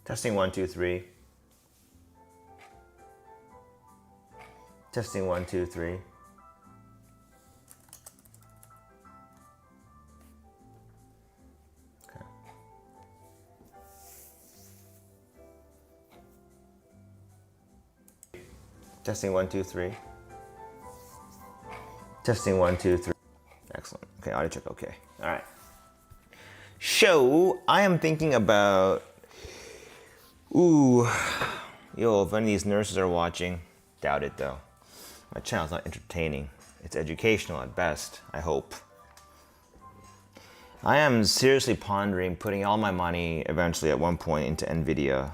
Testing 1, 2, 3. Testing 1, 2, 3. Okay. Testing 1, 2, 3. Testing 1, 2, 3. Excellent. Okay, audio check. Okay. All right. So I am thinking about. Ooh, yo, if any of these nurses are watching, doubt it though. My channel's not entertaining. It's educational at best, I hope. I am seriously pondering putting all my money eventually at one point into NVIDIA.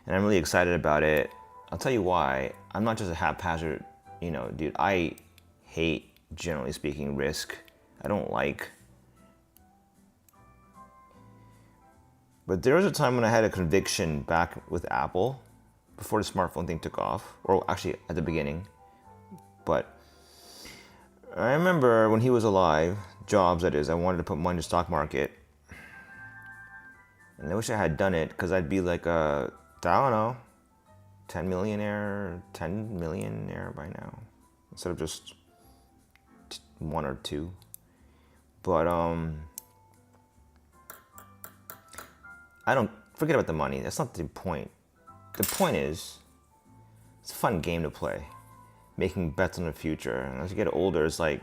And I'm really excited about it. I'll tell you why. I'm not just a haphazard, dude. I hate, generally speaking, risk. I don't like. But there was a time when I had a conviction back with Apple, before the smartphone thing took off, or actually at the beginning. But I remember when he was alive, Jobs that is, I wanted to put money in the stock market. And I wish I had done it, because I'd be like a, I don't know, 10 millionaire by now. Instead of just one or two. But, I don't forget about the money. That's not the point. The point is, it's a fun game to play, making bets on the future. And as you get older, it's like,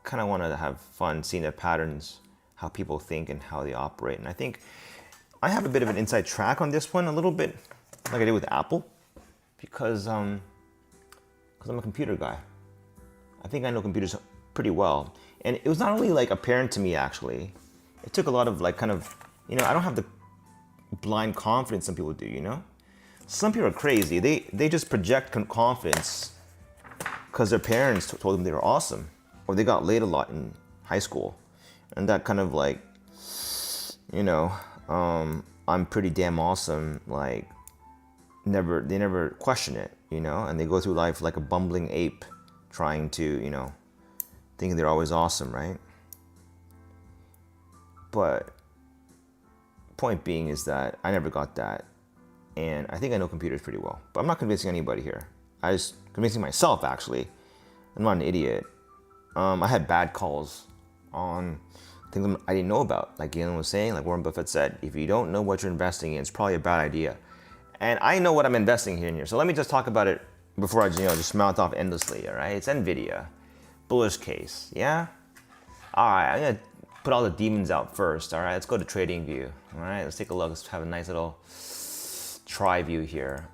kind of want to have fun seeing the patterns, how people think and how they operate. And I think I have a bit of an inside track on this one, a little bit like I did with Apple, because I'm a computer guy. I think I know computers pretty well. And it was not only like apparent to me, actually. It took a lot of like kind of, I don't have the blind confidence some people do, Some people are crazy. They just project confidence because their parents told them they were awesome, or they got laid a lot in high school, and that kind of like, I'm pretty damn awesome. Like, they never question it, and they go through life like a bumbling ape, trying to, thinking they're always awesome, right? But point being is that I never got that, and I think I know computers pretty well, but I'm not convincing anybody here. I just convincing myself, actually. I'm not an idiot. I had bad calls on things I didn't know about. Like Galen was saying, like Warren Buffett said, if you don't know what you're investing in, it's probably a bad idea. And I know what I'm investing in here. So let me just talk about it before I just mouth off endlessly, all right? It's NVIDIA. Bullish case, yeah? All right, I'm going to put all the demons out first, all right? Let's go to TradingView, all right? Let's take a look. Let's have a nice little try view here.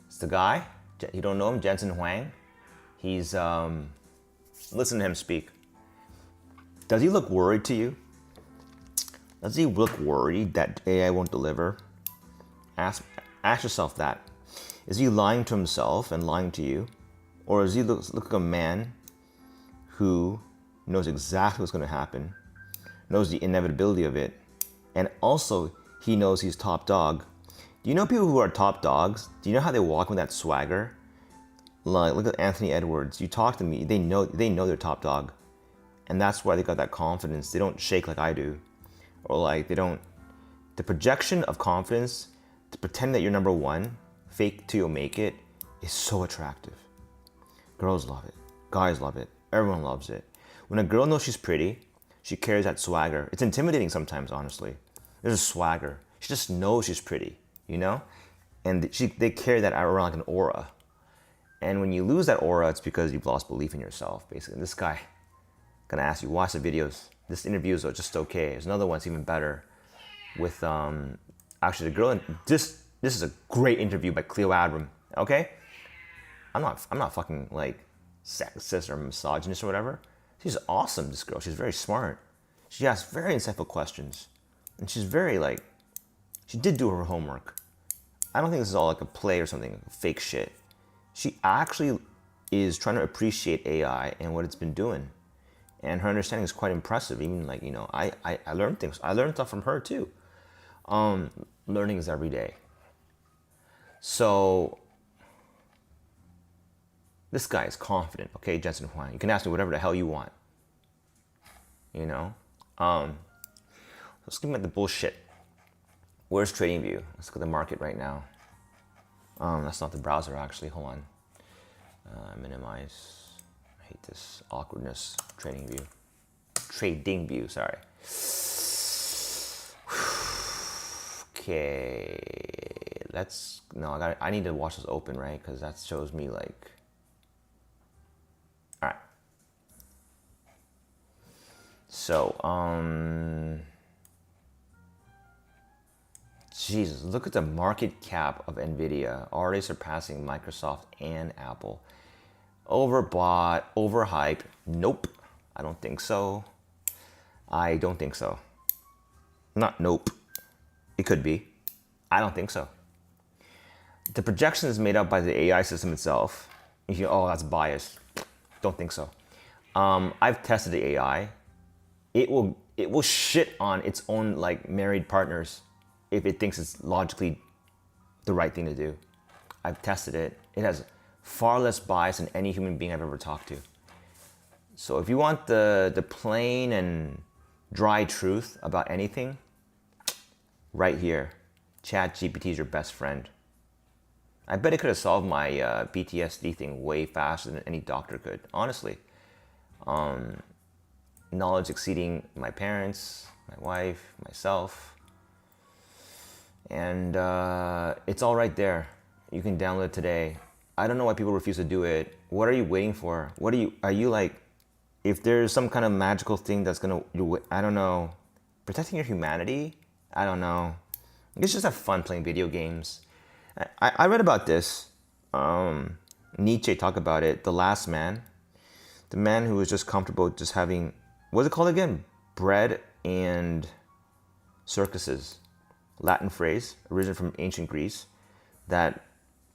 It's the guy. You don't know him, Jensen Huang. He's, listen to him speak. Does he look worried to you? Does he look worried that AI won't deliver? Ask yourself that. Is he lying to himself and lying to you? Or does he look like a man who knows exactly what's going to happen, knows the inevitability of it, and also he knows he's top dog? Do you know people who are top dogs? Do you know how they walk with that swagger? Like, look at Anthony Edwards. You talk to me, they know they're top dog. And that's why they got that confidence. They don't shake like I do. Or like the projection of confidence, to pretend that you're number one, fake till you make it, is so attractive. Girls love it. Guys love it. Everyone loves it. When a girl knows she's pretty, she carries that swagger. It's intimidating sometimes, honestly. There's a swagger. She just knows she's pretty, And they carry that around like an aura. And when you lose that aura, it's because you've lost belief in yourself, basically. This guy, gonna ask you, watch the videos. This interview is just okay. There's another one that's even better with, actually the girl, this is a great interview by Cleo Abram, okay? I'm not fucking like sexist or misogynist or whatever. She's awesome, this girl. She's very smart. She asks very insightful questions. And she's very like, she did do her homework. I don't think this is all like a play or something, fake shit. She actually is trying to appreciate AI and what it's been doing. And her understanding is quite impressive. Even like, I learned things. I learned stuff from her too. Learning is every day. So this guy is confident, okay, Jensen Huang. You can ask me whatever the hell you want. Let's get at the bullshit. Where's TradingView? Let's look at the market right now. That's not the browser actually. Hold on. Minimize. I hate this awkwardness. TradingView. TradingView. Sorry. Okay. Let's. No, I need to watch this open, right? Because that shows me like. All right. So, Jesus, look at the market cap of Nvidia, already surpassing Microsoft and Apple. Overbought, overhyped. Nope, I don't think so. I don't think so. Not nope. It could be. I don't think so. The projection is made up by the AI system itself. You go, oh, that's biased. Don't think so. I've tested the AI. It will shit on its own like married partners if it thinks it's logically the right thing to do. I've tested it. It has far less bias than any human being I've ever talked to. So if you want the plain and dry truth about anything, right here, ChatGPT is your best friend. I bet it could have solved my PTSD thing way faster than any doctor could, honestly. Knowledge exceeding my parents, my wife, myself. And it's all right there. You can download it today. I don't know why people refuse to do it. What are you waiting for? Are you like, if there's some kind of magical thing that's gonna, I don't know, protecting your humanity? I don't know. It's just have fun playing video games. I read about this. Nietzsche talked about it. The last man. The man who was just comfortable just having, what's it called again? Bread and circuses. Latin phrase, originated from ancient Greece, that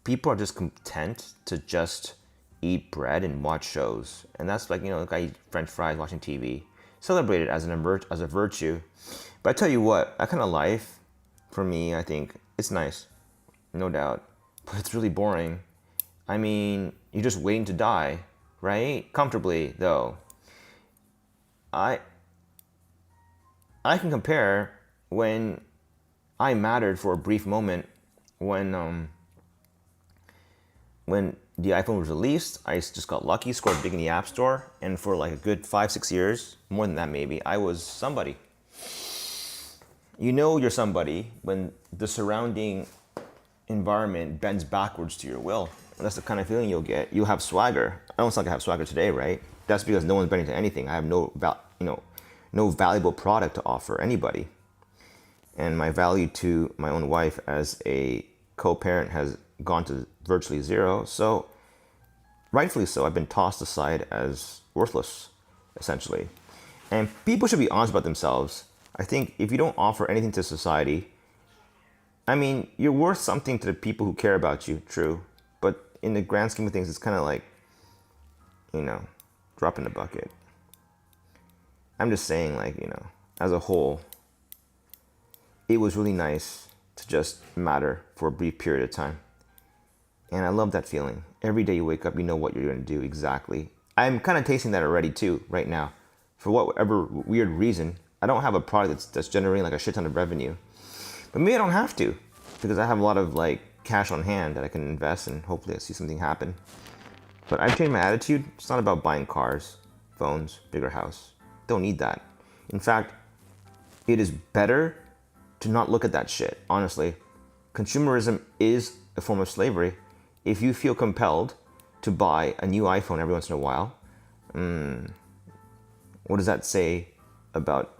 people are just content to just eat bread and watch shows. And that's like, like I eat French fries watching TV. Celebrate it as a virtue. But I tell you what, that kind of life, for me, I think it's nice. No doubt. But it's really boring. I mean, you're just waiting to die, right? Comfortably, though. I can compare when I mattered for a brief moment when the iPhone was released. I just got lucky, scored big in the App Store, and for like a good 5-6 years, more than that maybe, I was somebody. You know you're somebody when the surrounding environment bends backwards to your will. And that's the kind of feeling you'll get. You'll have swagger. I don't sound like I have swagger today, right? That's because no one's bending to anything. I have no valuable product to offer anybody. And my value to my own wife as a co-parent has gone to virtually zero. So, rightfully so, I've been tossed aside as worthless, essentially. And people should be honest about themselves. I think if you don't offer anything to society, I mean, you're worth something to the people who care about you, true. But in the grand scheme of things, it's kind of like, drop in the bucket. I'm just saying, like, as a whole, it was really nice to just matter for a brief period of time. And I love that feeling. Every day you wake up, you know what you're going to do exactly. I'm kind of tasting that already too, right now. For whatever weird reason, I don't have a product that's generating like a shit ton of revenue. But maybe I don't have to, because I have a lot of like cash on hand that I can invest and hopefully I see something happen. But I've changed my attitude. It's not about buying cars, phones, bigger house. Don't need that. In fact, it is better to not look at that shit, honestly. Consumerism is a form of slavery. If you feel compelled to buy a new iPhone every once in a while, what does that say about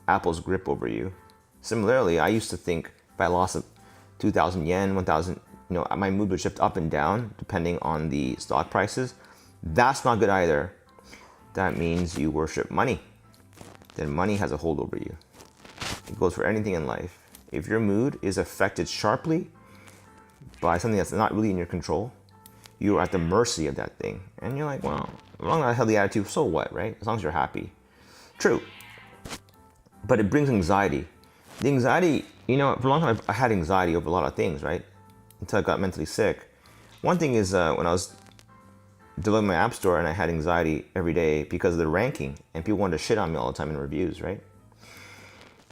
Apple's grip over you? Similarly, I used to think if I lost 2,000 yen, 1,000, my mood would shift up and down depending on the stock prices. That's not good either. That means you worship money. Then money has a hold over you. It goes for anything in life. If your mood is affected sharply by something that's not really in your control, you're at the mercy of that thing. And you're like, well, as long as I have the attitude, so what, right? As long as you're happy. True. But it brings anxiety. The anxiety, for a long time I had anxiety over a lot of things, right? Until I got mentally sick. One thing is when I was developing my app store and I had anxiety every day because of the ranking and people wanted to shit on me all the time in reviews, right?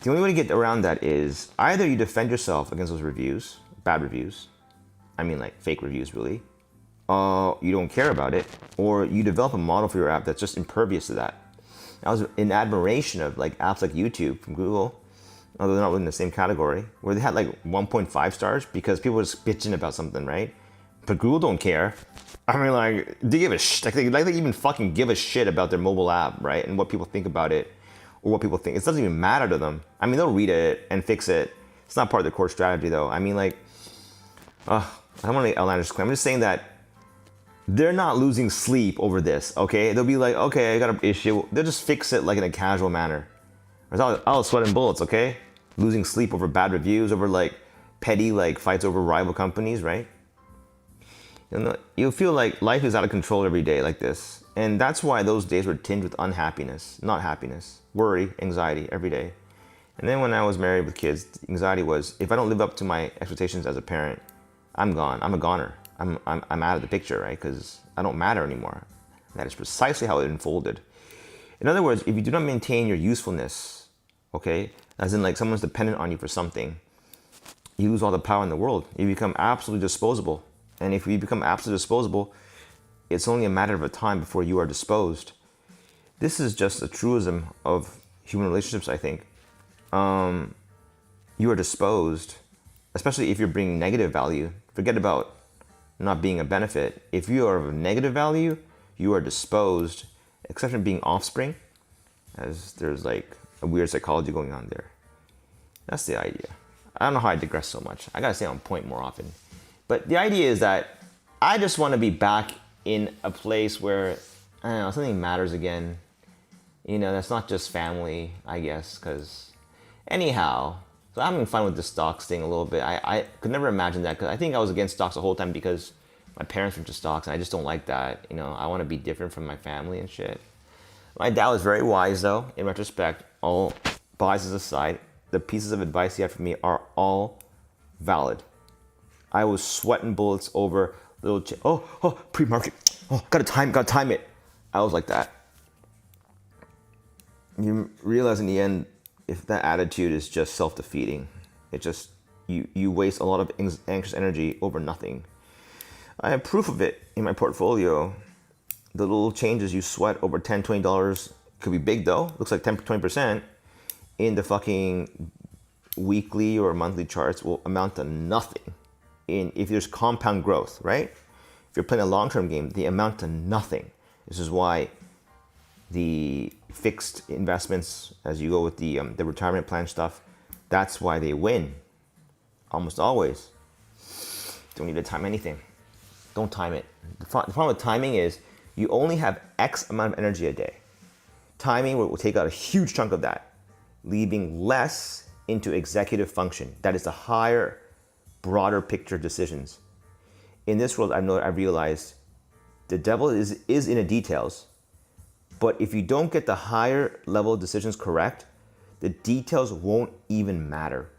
The only way to get around that is either you defend yourself against those reviews, bad reviews. I mean, like fake reviews, really. You don't care about it, or you develop a model for your app that's just impervious to that. I was in admiration of like apps like YouTube from Google, although they're not in the same category, where they had like 1.5 stars because people were just bitching about something, right? But Google don't care. I mean, like, they give a they even fucking give a shit about their mobile app, right? And what people think about it, or what people think. It doesn't even matter to them. I mean, they'll read it and fix it. It's not part of their core strategy, though. I mean, like, I don't want to outlandish claim. I'm just saying that they're not losing sleep over this, okay? They'll be like, okay, I got an issue. They'll just fix it like in a casual manner. I'll sweating bullets, okay? Losing sleep over bad reviews, over like petty like fights over rival companies, right? And you feel like life is out of control every day like this. And that's why those days were tinged with unhappiness, not happiness, worry, anxiety every day. And then when I was married with kids, anxiety was, if I don't live up to my expectations as a parent, I'm gone. I'm a goner. I'm out of the picture, right? Because I don't matter anymore. That is precisely how it unfolded. In other words, if you do not maintain your usefulness, okay, as in like someone's dependent on you for something, you lose all the power in the world. You become absolutely disposable. And if you become absolutely disposable, it's only a matter of time before you are disposed. This is just a truism of human relationships, I think. You are disposed, especially if you're bringing negative value. Forget about not being a benefit. If you are of negative value, you are disposed, except for being offspring, as there's like a weird psychology going on there. That's the idea. I don't know how I digress so much. I gotta stay on point more often. But the idea is that I just want to be back in a place where, I don't know, something matters again. You know, that's not just family, I guess, because anyhow, so I'm having fun with the stocks thing a little bit. I could never imagine that, because I think I was against stocks the whole time because my parents were into stocks, and I just don't like that. You know, I want to be different from my family and shit. My dad was very wise, though, in retrospect. All biases aside, the pieces of advice he had for me are all valid. I was sweating bullets over little pre-market. Oh, gotta time it. I was like that. You realize in the end, if that attitude is just self-defeating, it just, you waste a lot of anxious energy over nothing. I have proof of it in my portfolio. The little changes you sweat over $10, $20 could be big though. Looks like 10, 20% in the fucking weekly or monthly charts will amount to nothing. If there's compound growth, right? If you're playing a long-term game, they amount to nothing. This is why the fixed investments, as you go with the retirement plan stuff, that's why they win. Almost always. Don't need to time anything. Don't time it. The problem with timing is you only have X amount of energy a day. Timing will take out a huge chunk of that, leaving less into executive function. That is the higher, broader picture decisions. In this world, I've realized the devil is in the details. But if you don't get the higher level decisions correct, the details won't even matter.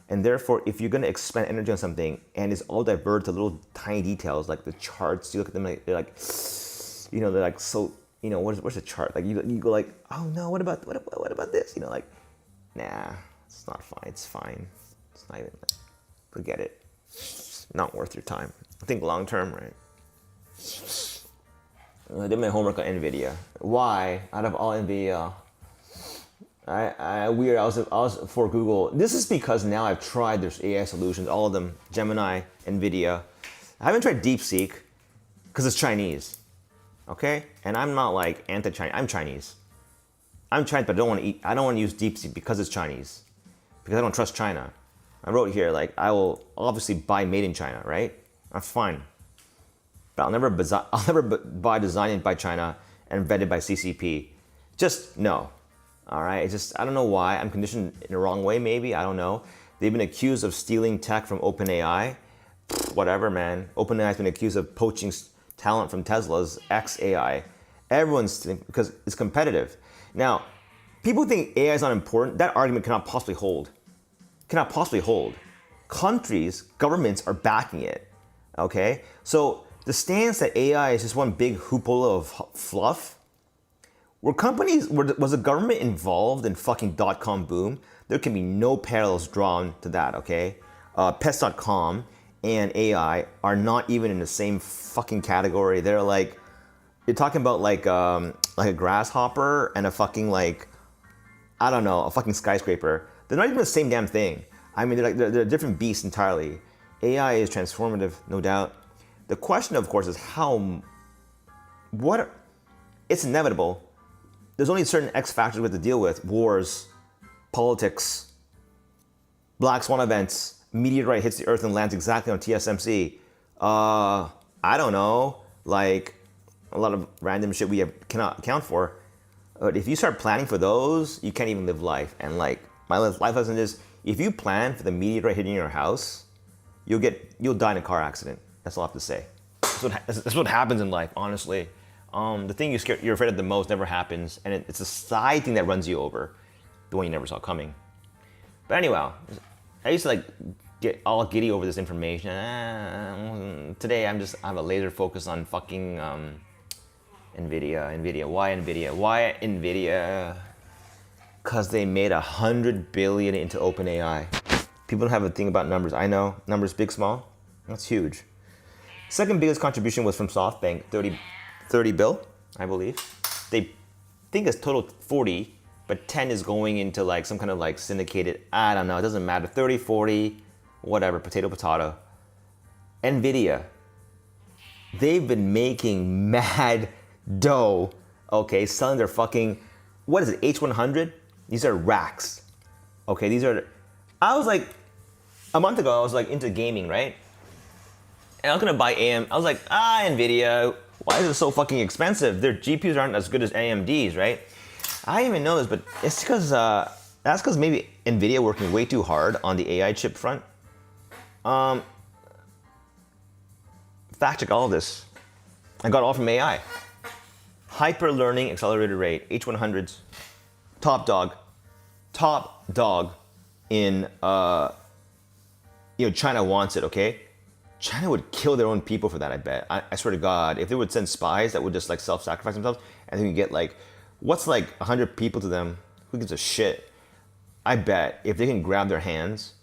And therefore, if you're going to expend energy on something and it's all diverted to little tiny details, like the charts, you look at them, they're like, you know, they're like, so, you know, where's the chart? Like you go like, oh no, what about this? You know, like, nah, it's not fine. It's fine. It's not even, forget it. It's not worth your time. I think long term, right? I did my homework on NVIDIA. Why, out of all NVIDIA, I was for Google. This is because now I've tried their AI solutions, all of them, Gemini, NVIDIA. I haven't tried DeepSeek because it's Chinese, okay? And I'm not like anti-Chinese. I'm Chinese. I'm Chinese, but I don't want to use DeepSeek because it's Chinese, because I don't trust China. I wrote here like I will obviously buy made in China, right? That's fine. But I'll never buy designed by China and vetted by CCP. Just no. All right. It's just, I don't know why. I'm conditioned in the wrong way, maybe. I don't know. They've been accused of stealing tech from OpenAI. Whatever, man. OpenAI's been accused of poaching talent from Tesla's XAI. Everyone's, because it's competitive. Now, people think AI is not important. That argument cannot possibly hold. Countries, governments are backing it. Okay? So the stance that AI is just one big hoopla of fluff. Was the government involved in fucking .com boom? There can be no parallels drawn to that, okay? Pets.com and AI are not even in the same fucking category. They're like, you're talking about like a grasshopper and a fucking like, I don't know, a fucking skyscraper. They're not even the same damn thing. I mean, they're different beasts entirely. AI is transformative, no doubt. The question, of course, is it's inevitable. There's only certain X factors we have to deal with: wars, politics, black swan events, meteorite hits the earth and lands exactly on TSMC. I don't know, like a lot of random shit cannot account for. But if you start planning for those, you can't even live life. And like my life lesson is, if you plan for the meteorite hitting your house, you'll die in a car accident. That's all I have to say. That's what happens in life, honestly. The thing you're afraid of the most never happens, and it's a side thing that runs you over, the one you never saw coming. But anyway, I used to like get all giddy over this information. Today I have a laser focus on fucking Nvidia. Why Nvidia? Because they made $100 billion into OpenAI. People don't have a thing about numbers. I know numbers, big, small. That's huge. Second biggest contribution was from SoftBank, 30 bill, I believe. They think it's total 40, but 10 is going into like some kind of like syndicated, I don't know, it doesn't matter, 30, 40, whatever, potato. Nvidia, they've been making mad dough, okay, selling their fucking, what is it, H100? These are racks, okay, I was like, a month ago, I was like into gaming, right? And I was gonna buy I was like, Nvidia, why is it so fucking expensive? Their GPUs aren't as good as AMD's, right? I didn't even know this, but it's because, that's because maybe Nvidia working way too hard on the AI chip front. Fact check all of this. I got it all from AI. Hyper learning accelerated rate, H100s, top dog in, China wants it, okay? China would kill their own people for that, I bet. I swear to God, if they would send spies that would just like self-sacrifice themselves, and then you get like, what's like 100 people to them? Who gives a shit? I bet if they can grab their hands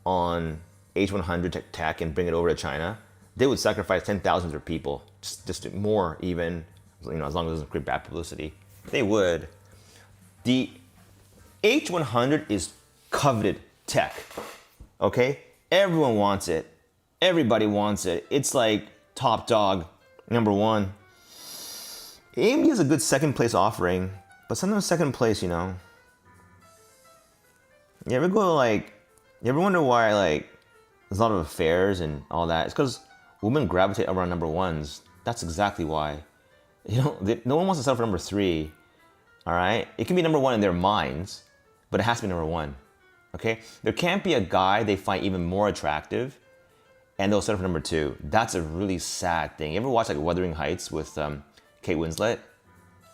on H100 tech and bring it over to China, they would sacrifice 10,000 of their people, just more even, as long as it doesn't create bad publicity. They would. The H100 is coveted tech, okay? Everyone wants it. Everybody wants it. It's like top dog, number one. AMD is a good second place offering, but sometimes second place, You ever wonder why like there's a lot of affairs and all that? It's because women gravitate around number ones. That's exactly why. No one wants to settle for number three. All right, it can be number one in their minds, but it has to be number one. Okay, there can't be a guy they find even more attractive, and they'll settle for number two. That's a really sad thing. You ever watch like Wuthering Heights with Kate Winslet?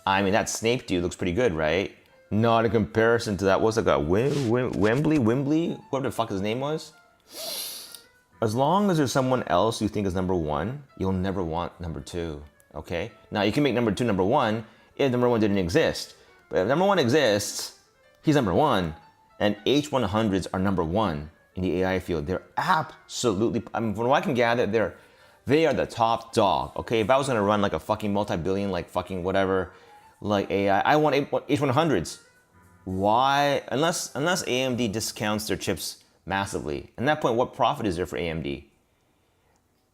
I mean, that Snape dude looks pretty good, right? Not in comparison to that. What's that guy? Wembley, whatever the fuck his name was. As long as there's someone else you think is number one, you'll never want number two. Okay. Now you can make number two number one if number one didn't exist. But if number one exists, he's number one, and H100s are number one in the AI field. They're absolutely, from what I can gather, they are the top dog. Okay, if I was gonna run like a fucking multi-billion, like fucking whatever, like AI, I want H100s. Why? Unless AMD discounts their chips massively. At that point, what profit is there for AMD?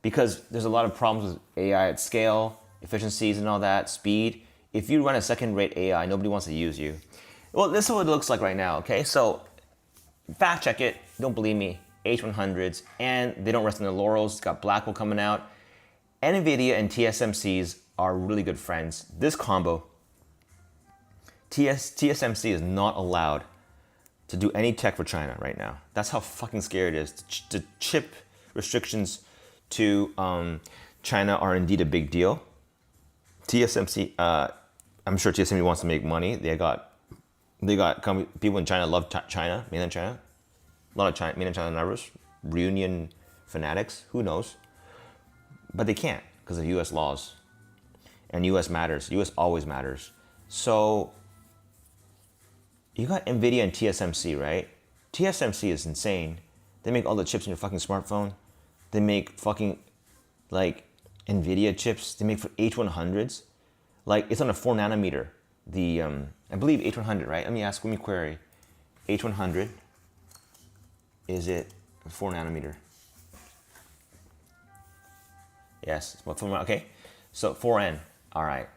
Because there's a lot of problems with AI at scale, efficiencies and all that, speed. If you run a second-rate AI, nobody wants to use you. Well, this is what it looks like right now, okay? So, fact check it, don't believe me, H100s, and they don't rest on their laurels. It's got Blackwell coming out. NVIDIA and TSMCs are really good friends. This combo, TSMC is not allowed to do any tech for China right now. That's how fucking scary it is. The chip restrictions to China are indeed a big deal. TSMC, I'm sure TSMC wants to make money. They got people in China love China, mainland China. A lot of mainland China numbers, reunion fanatics, who knows? But they can't because of US laws. And US matters. US always matters. So you got NVIDIA and TSMC, right? TSMC is insane. They make all the chips in your fucking smartphone. They make fucking, like, NVIDIA chips. They make for H100s. Like, it's on a 4 nanometer. The, I believe H100, right? Let me query. H100, is it 4 nanometer? Yes, okay. So 4N, all right.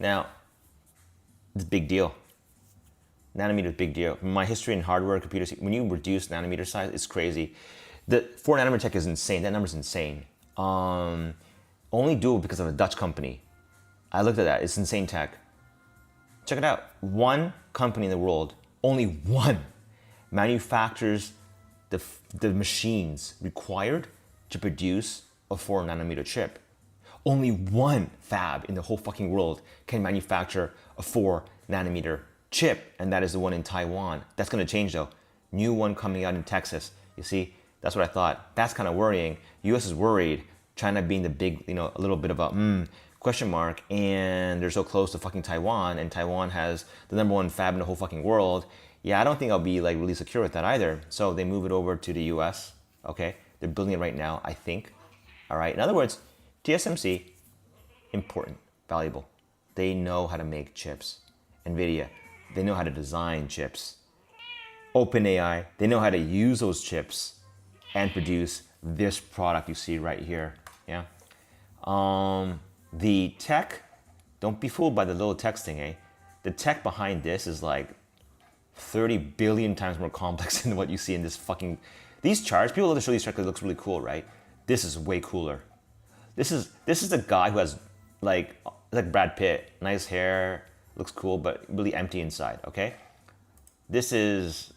Now, it's a big deal. Nanometer is a big deal. My history in hardware, computers, when you reduce nanometer size, it's crazy. The 4 nanometer tech is insane. That number is insane. Only do it because of a Dutch company. I looked at that. It's insane tech. Check it out. One company in the world, only one, manufactures the machines required to produce a 4 nanometer chip. Only one fab in the whole fucking world can manufacture a 4 nanometer chip, and that is the one in Taiwan. That's gonna change though. New one coming out in Texas. You see, that's what I thought. That's kind of worrying. US is worried. China being the big, a little bit of a question mark, and they're so close to fucking Taiwan, and Taiwan has the #1 fab in the whole fucking world. Yeah, I don't think I'll be like really secure with that either. So they move it over to the US, okay? They're building it right now, I think. All right, in other words, TSMC, important, valuable. They know how to make chips. NVIDIA, they know how to design chips. OpenAI, they know how to use those chips and produce this product you see right here, yeah? The tech, don't be fooled by the little text thing, eh? The tech behind this is like 30 billion times more complex than what you see in this fucking... These charts, people love to show these charts because it looks really cool, right? This is way cooler. This is the guy who has like Brad Pitt, nice hair, looks cool, but really empty inside, okay? This is,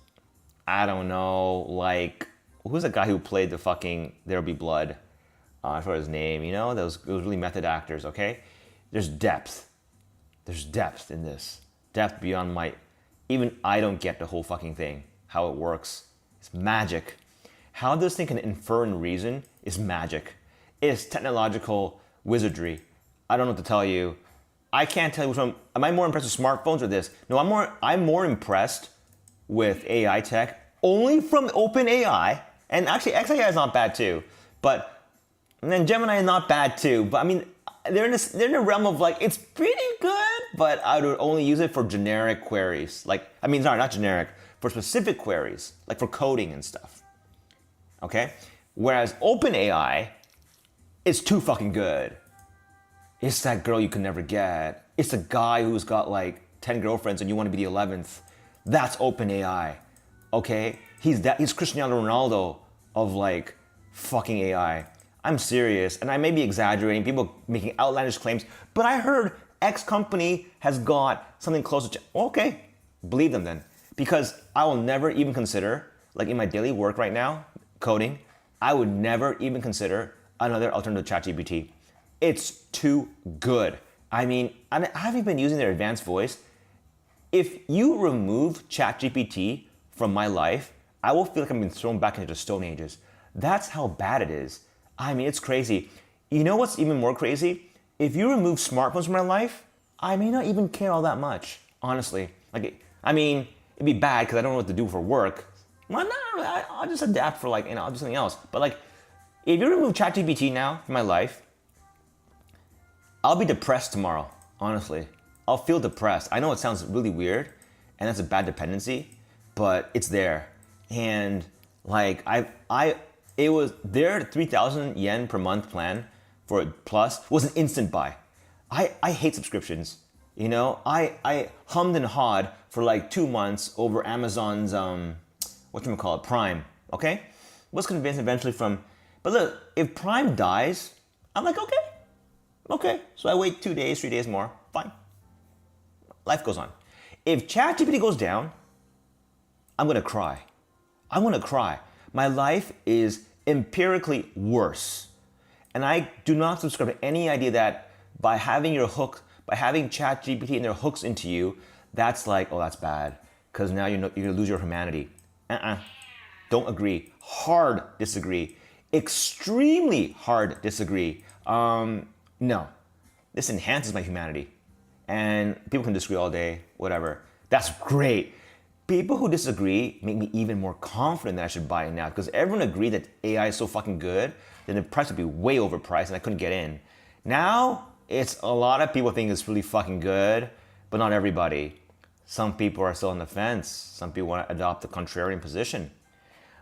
I don't know, like, who's the guy who played the fucking There'll Be Blood? I forgot his name, those really method actors, okay? There's depth. There's depth in this. Depth beyond even I don't get the whole fucking thing, how it works. It's magic. How this thing can infer and reason is magic. It's technological wizardry. I don't know what to tell you. I can't tell you which one. Am I more impressed with smartphones or this? No, I'm more impressed with AI tech only from OpenAI. And actually, XAI is not bad too. And then Gemini is not bad too. But I mean, they're in the realm of like, it's pretty good, but I would only use it for generic queries. Not generic, for specific queries, like for coding and stuff. Okay? Whereas OpenAI is too fucking good. It's that girl you can never get. It's the guy who's got like 10 girlfriends and you want to be the 11th. That's OpenAI. Okay? He's Cristiano Ronaldo of like fucking AI. I'm serious, and I may be exaggerating, people making outlandish claims, but I heard X company has got something close to... Okay, believe them then. Because I will never even consider, like in my daily work right now, coding, I would never even consider another alternative to ChatGPT. It's too good. I mean, I haven't been using their advanced voice. If you remove ChatGPT from my life, I will feel like I'm being thrown back into the Stone Ages. That's how bad it is. I mean, it's crazy. You know what's even more crazy? If you remove smartphones from my life, I may not even care all that much, honestly. It'd be bad because I don't know what to do for work. Well, no, I'll just adapt for I'll do something else. But if you remove ChatGPT now from my life, I'll be depressed tomorrow, honestly. I'll feel depressed. I know it sounds really weird, and that's a bad dependency, but it's there. And it was their 3,000 yen per month plan for Plus was an instant buy. I hate subscriptions. I hummed and hawed for 2 months over Amazon's Prime. Okay, was convinced eventually but look, if Prime dies, I'm like okay. So I wait 2 days, 3 days more. Fine. Life goes on. If ChatGPT goes down, I'm gonna cry. My life is empirically worse. And I do not subscribe to any idea that by having ChatGPT and their hooks into you, that's that's bad. Because now you're gonna lose your humanity. Don't agree. Hard disagree. Extremely hard disagree. No. This enhances my humanity. And people can disagree all day, whatever. That's great. People who disagree make me even more confident that I should buy it now because everyone agreed that AI is so fucking good, then the price would be way overpriced and I couldn't get in. Now, it's a lot of people think it's really fucking good, but not everybody. Some people are still on the fence. Some people want to adopt the contrarian position.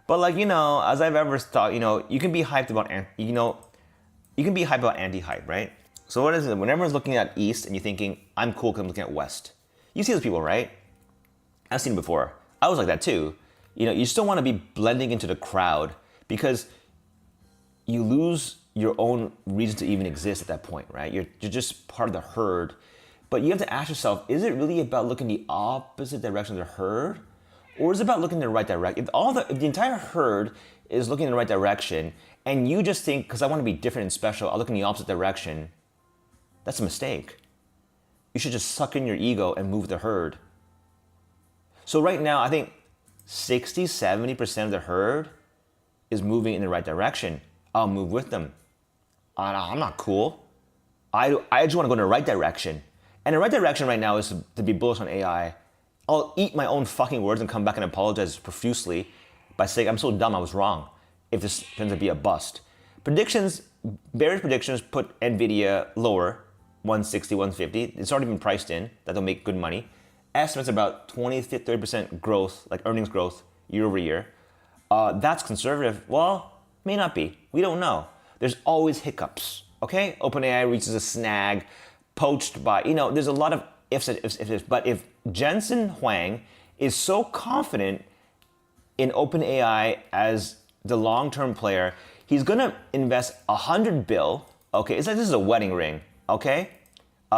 But like, as I've ever thought, you can be hyped about, you can be hyped about anti-hype, right? So what is it? When everyone's looking at East and you're thinking, I'm cool because I'm looking at West. You see those people, right? I've seen it before. I was like that too. You still want to be blending into the crowd because you lose your own reason to even exist at that point, right? You're just part of the herd. But you have to ask yourself, is it really about looking the opposite direction of the herd? Or is it about looking in the right direction? If the entire herd is looking in the right direction and you just think, because I want to be different and special, I'll look in the opposite direction, that's a mistake. You should just suck in your ego and move the herd. So right now, I think 60, 70% of the herd is moving in the right direction. I'll move with them. I'm not cool. I just want to go in the right direction. And the right direction right now is to be bullish on AI. I'll eat my own fucking words and come back and apologize profusely by saying I'm so dumb I was wrong if this turns out to be a bust. Various predictions put NVIDIA lower, 160, 150. It's already been priced in that they'll make good money. Estimates about 20, 30% growth, like earnings growth year over year. That's conservative. Well, may not be. We don't know. There's always hiccups, okay? OpenAI reaches a snag, poached by, there's a lot of ifs. But if Jensen Huang is so confident in OpenAI as the long-term player, he's gonna invest $100 billion, okay? It's like this is a wedding ring, okay?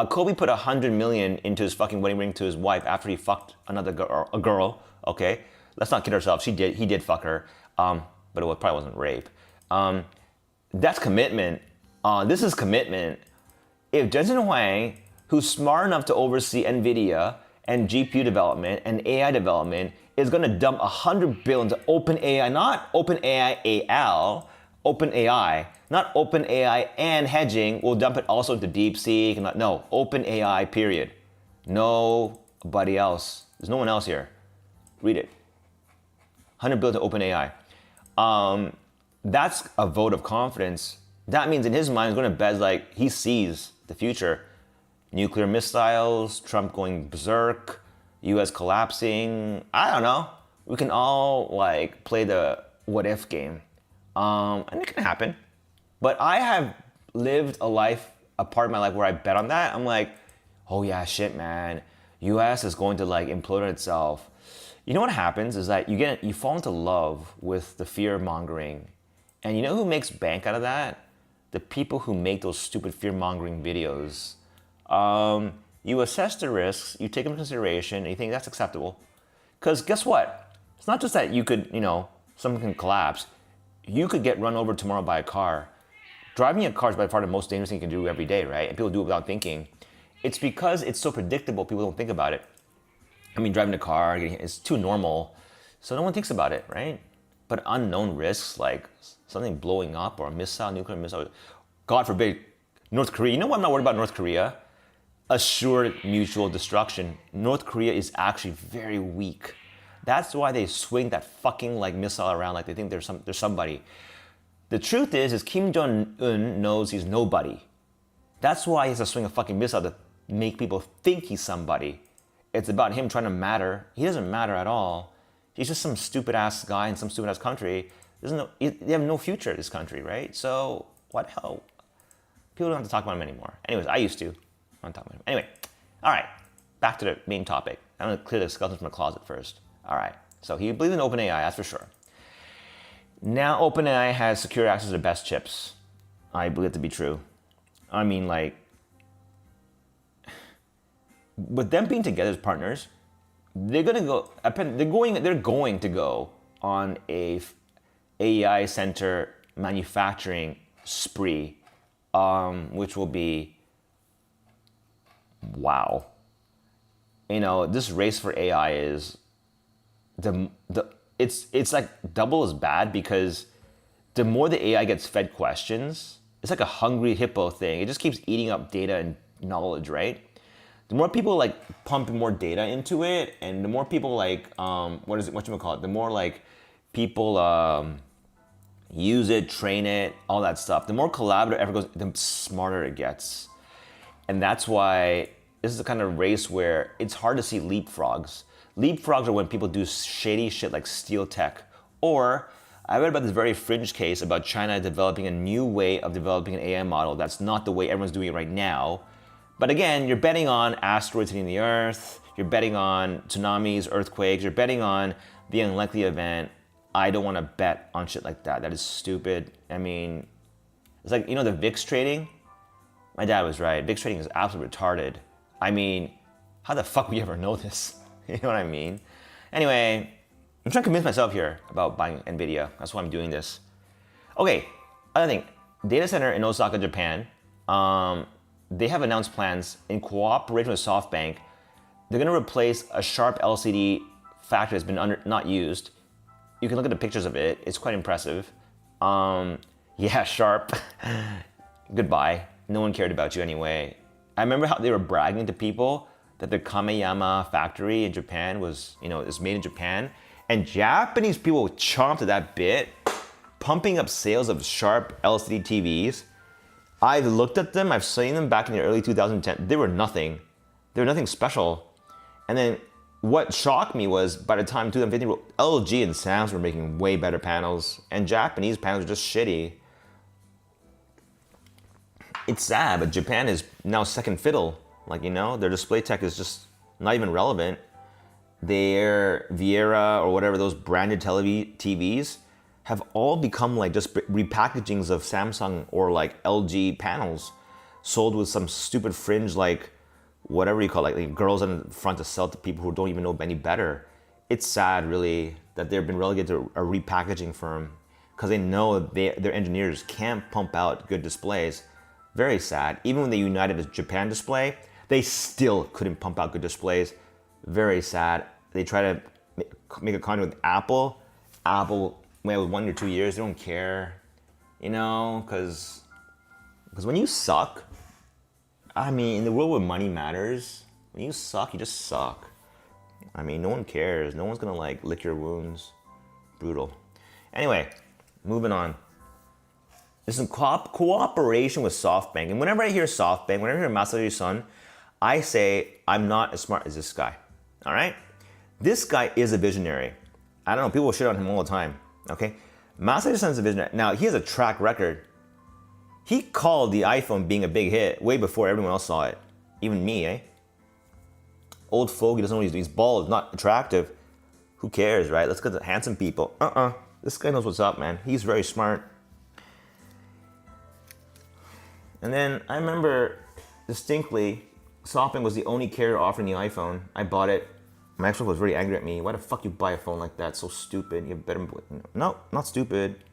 Kobe put $100 million into his fucking wedding ring to his wife after he fucked a girl, okay? Let's not kid ourselves. He did fuck her, but it probably wasn't rape. That's commitment. This is commitment. If Jensen Huang, who's smart enough to oversee NVIDIA and GPU development and AI development, is gonna dump $100 billion into OpenAI, not OpenAI AL, OpenAI, not OpenAI and hedging, we'll dump it also into DeepSeek. No, OpenAI, period. Nobody else. There's no one else here. Read it. $100 billion to OpenAI. That's a vote of confidence. That means in his mind, he's going to bet like he sees the future. Nuclear missiles, Trump going berserk, US collapsing. I don't know. We can all like play the what if game. And it can happen. But I have lived a part of my life where I bet on that. I'm like, oh yeah, shit, man. US is going to like implode on itself. You know what happens is that you fall into love with the fear mongering. And you know who makes bank out of that? The people who make those stupid fear mongering videos. You assess the risks, you take them into consideration, and you think that's acceptable. Because guess what? It's not just that you could, something can collapse. You could get run over tomorrow by a car. Driving a car is by far the most dangerous thing you can do every day, right? And people do it without thinking. It's because it's so predictable, people don't think about it. I mean, driving a car, it's too normal, so no one thinks about it, right? But unknown risks, like something blowing up or a missile, nuclear missile, God forbid, North Korea. You know what I'm not worried about North Korea? Assured mutual destruction. North Korea is actually very weak. That's why they swing that fucking like missile around like they think there's somebody. The truth is Kim Jong-un knows he's nobody. That's why he has to swing a fucking missile to make people think he's somebody. It's about him trying to matter. He doesn't matter at all. He's just some stupid ass guy in some stupid ass country. They have no future in this country, right? So what the hell? People don't have to talk about him anymore. Anyways, I used to. I don't talk about him. Anyway, all right. Back to the main topic. I'm gonna clear the skeleton from the closet first. All right. So he believes in OpenAI, that's for sure. Now OpenAI has secure access to the best chips. I believe it to be true. I mean, like, with them being together as partners, they're going to go on a AI center manufacturing spree, which will be wow. This race for AI is it's like double as bad because the more the AI gets fed questions, it's like a hungry hippo thing. It just keeps eating up data and knowledge, right? the more people like pump more data into it, and the more people like what you call it, the more like people use it, train it, all that stuff. The more collaborative effort goes, the smarter it gets. And that's why this is the kind of race where it's hard to see leapfrogs. Leapfrogs are when people do shady shit like steal tech. Or I read about this very fringe case about China developing a new way of developing an AI model that's not the way everyone's doing it right now. But again, you're betting on asteroids hitting the Earth, you're betting on tsunamis, earthquakes, you're betting on the unlikely event. I don't want to bet on shit like that. That is stupid. I mean, it's like, the VIX trading? My dad was right. VIX trading is absolutely retarded. I mean, how the fuck would you ever know this? You know what I mean? Anyway, I'm trying to convince myself here about buying NVIDIA. That's why I'm doing this. Okay, other thing. Data center in Osaka, Japan. They have announced plans in cooperation with SoftBank. They're going to replace a Sharp LCD factory that's been not used. You can look at the pictures of it. It's quite impressive. Yeah, Sharp. Goodbye. No one cared about you anyway. I remember how they were bragging to people that the Kameyama factory in Japan was, is made in Japan. And Japanese people chomped at that bit, pumping up sales of Sharp LCD TVs. I've looked at them, I've seen them back in the early 2010. They were nothing. They were nothing special. And then what shocked me was by the time 2015, LG and Samsung were making way better panels, and Japanese panels were just shitty. It's sad, but Japan is now second fiddle. Like, their display tech is just not even relevant. Their Viera or whatever, those branded TVs have all become like just repackagings of Samsung or like LG panels sold with some stupid fringe, like whatever you call it, like girls in the front to sell to people who don't even know any better. It's sad, really, that they've been relegated to a repackaging firm because they know their engineers can't pump out good displays. Very sad. Even when they united as Japan Display, they still couldn't pump out good displays. Very sad. They try to make a contract with Apple. Apple, with 1 or 2 years, they don't care, because when you suck, I mean, in the world where money matters, when you suck, you just suck. I mean, no one cares. No one's gonna like lick your wounds. Brutal. Anyway, moving on. There's some cooperation with SoftBank, and whenever I hear SoftBank, whenever I hear Masayoshi Son, I say I'm not as smart as this guy. All right, this guy is a visionary. I don't know. People shit on him all the time. Okay, Masayoshi Son's a visionary. Now, he has a track record. He called the iPhone being a big hit way before everyone else saw it. Even me, eh? Old fogey doesn't know what he's doing. He's bald, not attractive. Who cares, right? Let's get the handsome people. This guy knows what's up, man. He's very smart. And then I remember distinctly, SoftBank was the only carrier offering the iPhone. I bought it. My ex-wife was very angry at me. Why the fuck you buy a phone like that? So stupid. You better. No, not stupid.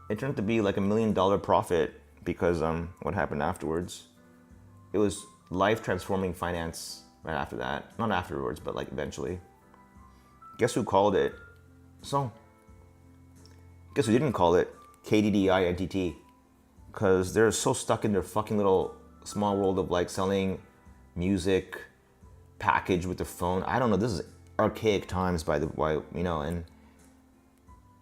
It turned out to be like $1 million profit because what happened afterwards? It was life-transforming finance right after that. Not afterwards, but like eventually. Guess who called it? So, guess who didn't call it? KDDI NTT. Because they're so stuck in their fucking little small world of like selling music package with the phone. I don't know. This is archaic times by the way, and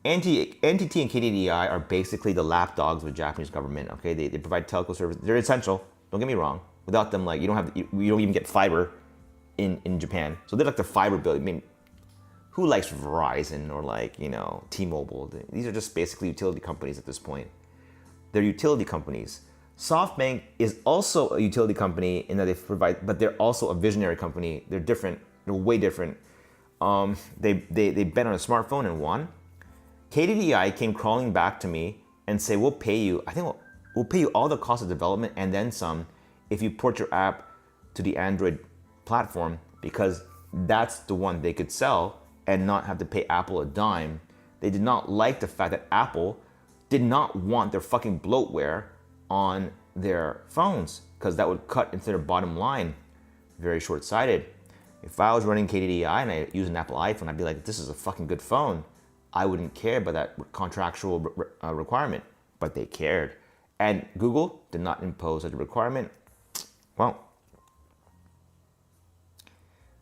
NTT and KDDI are basically the lapdogs of the Japanese government. Okay, they provide telco services. They're essential. Don't get me wrong. Without them, like you don't even get fiber in Japan. So they're like the fiber bill. I mean, who likes Verizon or like T-Mobile? These are just basically utility companies at this point. They're utility companies. SoftBank is also a utility company in that they provide, but they're also a visionary company. They're different. They're way different. They bet on a smartphone and won. KDDI came crawling back to me and say, we'll pay you. I think we'll pay you all the cost of development and then some if you port your app to the Android platform, because that's the one they could sell and not have to pay Apple a dime. They did not like the fact that Apple did not want their fucking bloatware on their phones because that would cut into their bottom line. Very short-sighted. If I was running KDDI and I used an Apple iPhone, I'd be like, this is a fucking good phone. I wouldn't care about that contractual requirement, but they cared. And Google did not impose such a requirement. Well,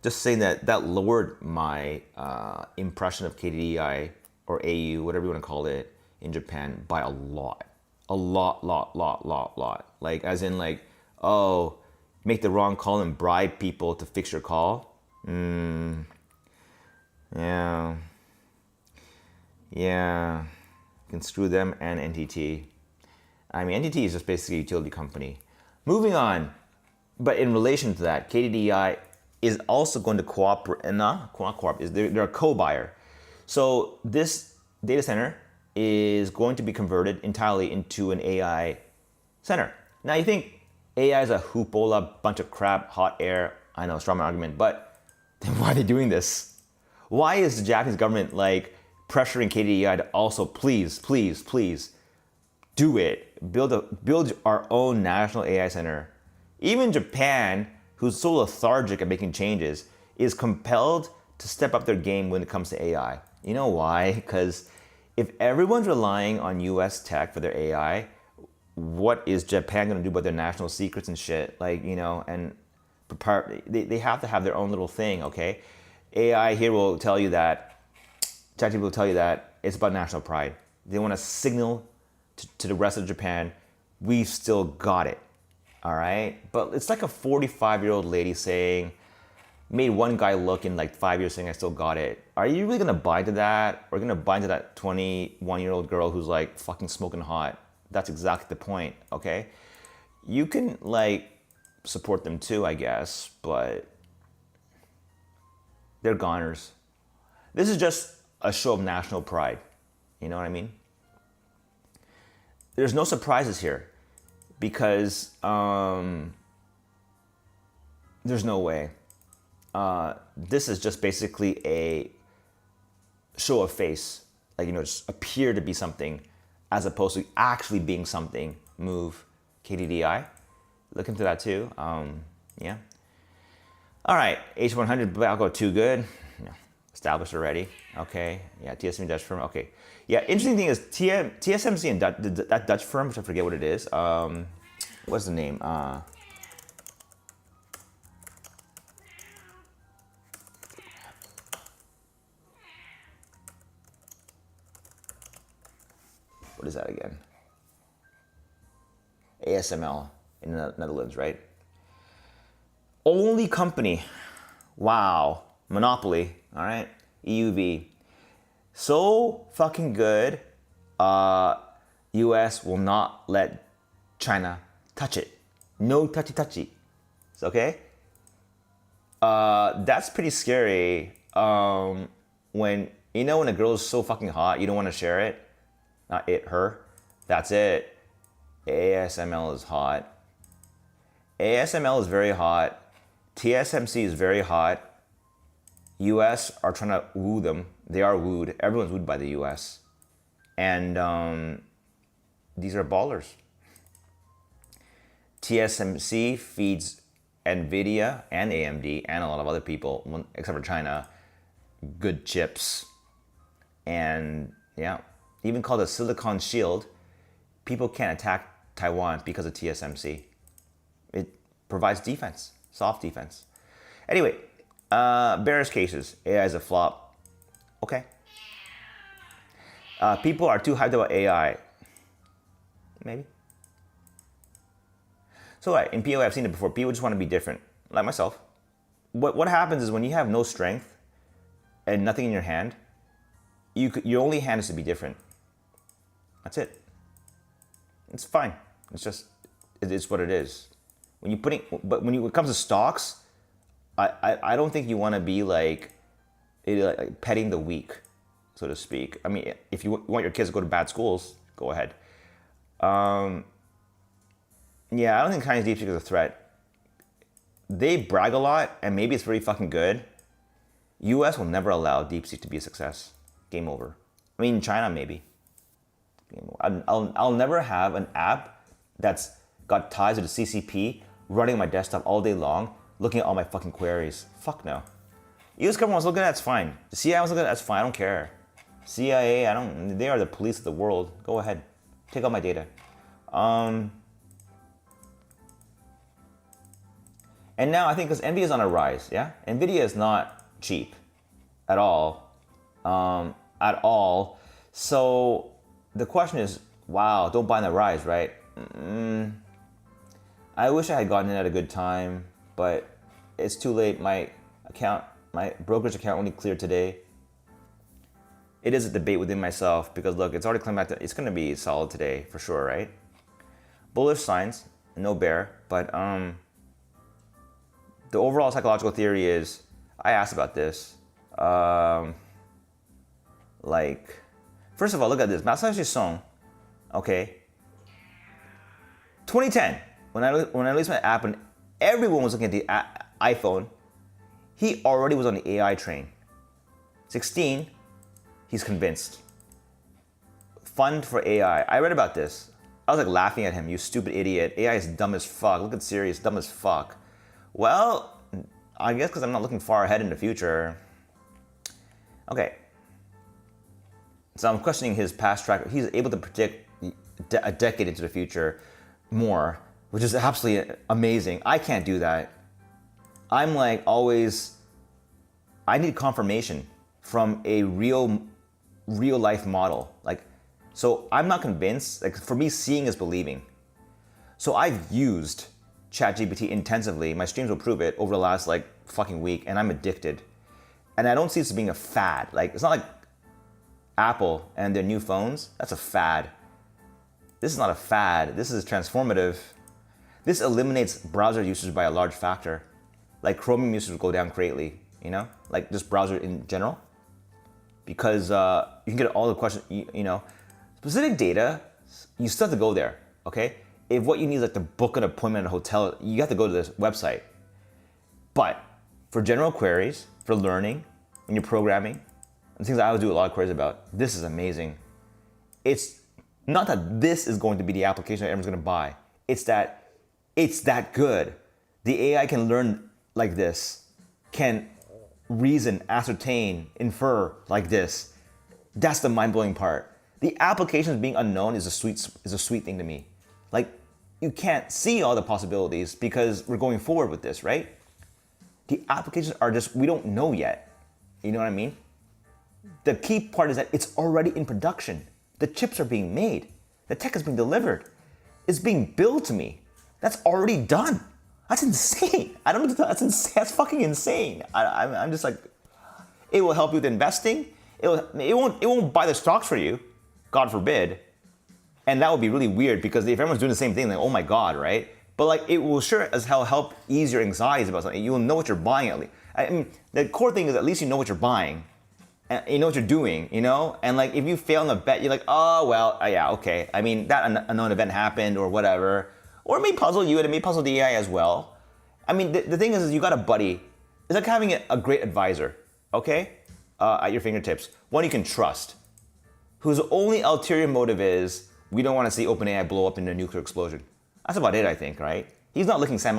just saying that lowered my impression of KDDI or AU, whatever you want to call it, in Japan by a lot. A lot. Like, as in, like, oh, make the wrong call and bribe people to fix your call? Yeah. You can screw them and NTT. I mean, NTT is just basically a utility company. Moving on. But in relation to that, KDDI is also going to cooperate, they're a co-buyer. So this data center is going to be converted entirely into an AI center. Now you think AI is a hoopola, bunch of crap, hot air. I know, strong argument, but then why are they doing this? Why is the Japanese government like pressuring KDDI to also please do it? Build our own national AI center. Even Japan, who's so lethargic at making changes, is compelled to step up their game when it comes to AI. You know why? Because if everyone's relying on US tech for their AI, what is Japan gonna do about their national secrets and shit? Like, you know, and they have to have their own little thing, okay? AI here will tell you that, ChatGPT will tell you that it's about national pride. They wanna signal to the rest of Japan, we've still got it, all right? But it's like a 45-year-old lady saying, made one guy look in like 5 years saying I still got it. Are you really gonna buy to that? Or gonna buy into that 21-year-old girl who's like fucking smoking hot? That's exactly the point, okay? You can like support them too, I guess, but they're goners. This is just a show of national pride. You know what I mean? There's no surprises here because there's no way. This is just basically a show of face, like, you know, just appear to be something as opposed to actually being something. Move KDDI. Look into that too. Yeah. All right, H100 Balco too good. Yeah. Established already. Okay. Yeah, TSMC Dutch firm. Okay. Yeah, interesting thing is TSMC and that Dutch firm, which I forget what it is. What's the name? What is that again? ASML in the Netherlands, right? Only company, wow, monopoly, all right? EUV, so fucking good, US will not let China touch it. No touchy. It's okay? That's pretty scary. When, you know, when a girl is so fucking hot, you don't want to share it. Not it, her. That's it. ASML is hot. ASML is very hot. TSMC is very hot. US are trying to woo them. They are wooed. Everyone's wooed by the US. And these are ballers. TSMC feeds NVIDIA and AMD and a lot of other people, except for China, good chips. And yeah, even called a silicon shield. People can't attack Taiwan because of TSMC. It provides defense, soft defense. Anyway, bearish cases. AI is a flop. Okay. People are too hyped about AI. Maybe. So in POA, I've seen it before. People just want to be different, like myself. What happens is when you have no strength and nothing in your hand, your only hand is to be different. That's it. It's fine. It's just, it is what it is. When when it comes to stocks, I don't think you want to be like petting the weak, so to speak. I mean, if you want your kids to go to bad schools, go ahead. Yeah, I don't think Chinese DeepSeek is a threat. They brag a lot, and maybe it's very fucking good. US will never allow DeepSeek to be a success. Game over. I mean, China maybe. I'll never have an app that's got ties to the CCP running on my desktop all day long, looking at all my fucking queries. Fuck no. US government was looking at that's fine. The CIA was looking at that's fine. I don't care. CIA, they are the police of the world. Go ahead. Take all my data. And now I think because NVIDIA is on a rise, yeah? NVIDIA is not cheap at all. So the question is, wow, don't buy in the rise, right? I wish I had gotten in at a good time, but it's too late. My brokerage account only cleared today. It is a debate within myself because look, it's already climbed back to, it's going to be solid today for sure, right? Bullish signs, no bear, but the overall psychological theory is, I asked about this, like, first of all, look at this, Masayoshi Son, okay, 2010, when I released my app and everyone was looking at the iPhone, he already was on the AI train. 16, he's convinced. Fund for AI. I read about this. I was like laughing at him. You stupid idiot. AI is dumb as fuck. Look at Siri, it's dumb as fuck. Well, I guess because I'm not looking far ahead in the future. Okay. So I'm questioning his past track. He's able to predict a decade into the future more, which is absolutely amazing. I can't do that. I'm like always, I need confirmation from a real life model. Like, so I'm not convinced. Like for me, seeing is believing. So I've used ChatGPT intensively. My streams will prove it over the last like fucking week, and I'm addicted. And I don't see this as being a fad. Like it's not like Apple and their new phones. That's a fad. This is not a fad. This is transformative. This eliminates browser usage by a large factor. Like Chromium usage will go down greatly, you know? Like just browser in general. Because you can get all the questions, you know. Specific data, you still have to go there, okay? If what you need is like to book an appointment at a hotel, you have to go to this website. But for general queries, for learning, when you're programming, and things I would do a lot of queries about, this is amazing. It's not that this is going to be the application that everyone's gonna buy. It's that good. The AI can learn like this, can reason, ascertain, infer like this. That's the mind-blowing part. The applications being unknown is a sweet thing to me. Like, you can't see all the possibilities because we're going forward with this, right? The applications are just, we don't know yet. You know what I mean? The key part is that it's already in production. The chips are being made. The tech is being delivered. It's being billed to me. That's already done. That's insane. I don't know. That's insane. That's fucking insane. I'm just like, it will help you with investing. It won't buy the stocks for you, God forbid. And that would be really weird because if everyone's doing the same thing, like, oh my God, right? But like, it will sure as hell help ease your anxieties about something. You will know what you're buying at least. I mean, the core thing is at least you know what you're buying. And you know what you're doing, you know? And like, if you fail on a bet, you're like, oh, well, yeah, okay. I mean, that unknown event happened or whatever. Or it may puzzle you and it may puzzle the AI as well. I mean, the thing is you got a buddy. It's like having a great advisor, okay? At your fingertips. One you can trust. Whose only ulterior motive is, we don't want to see OpenAI blow up in a nuclear explosion. That's about it, I think, right? He's not licking Sam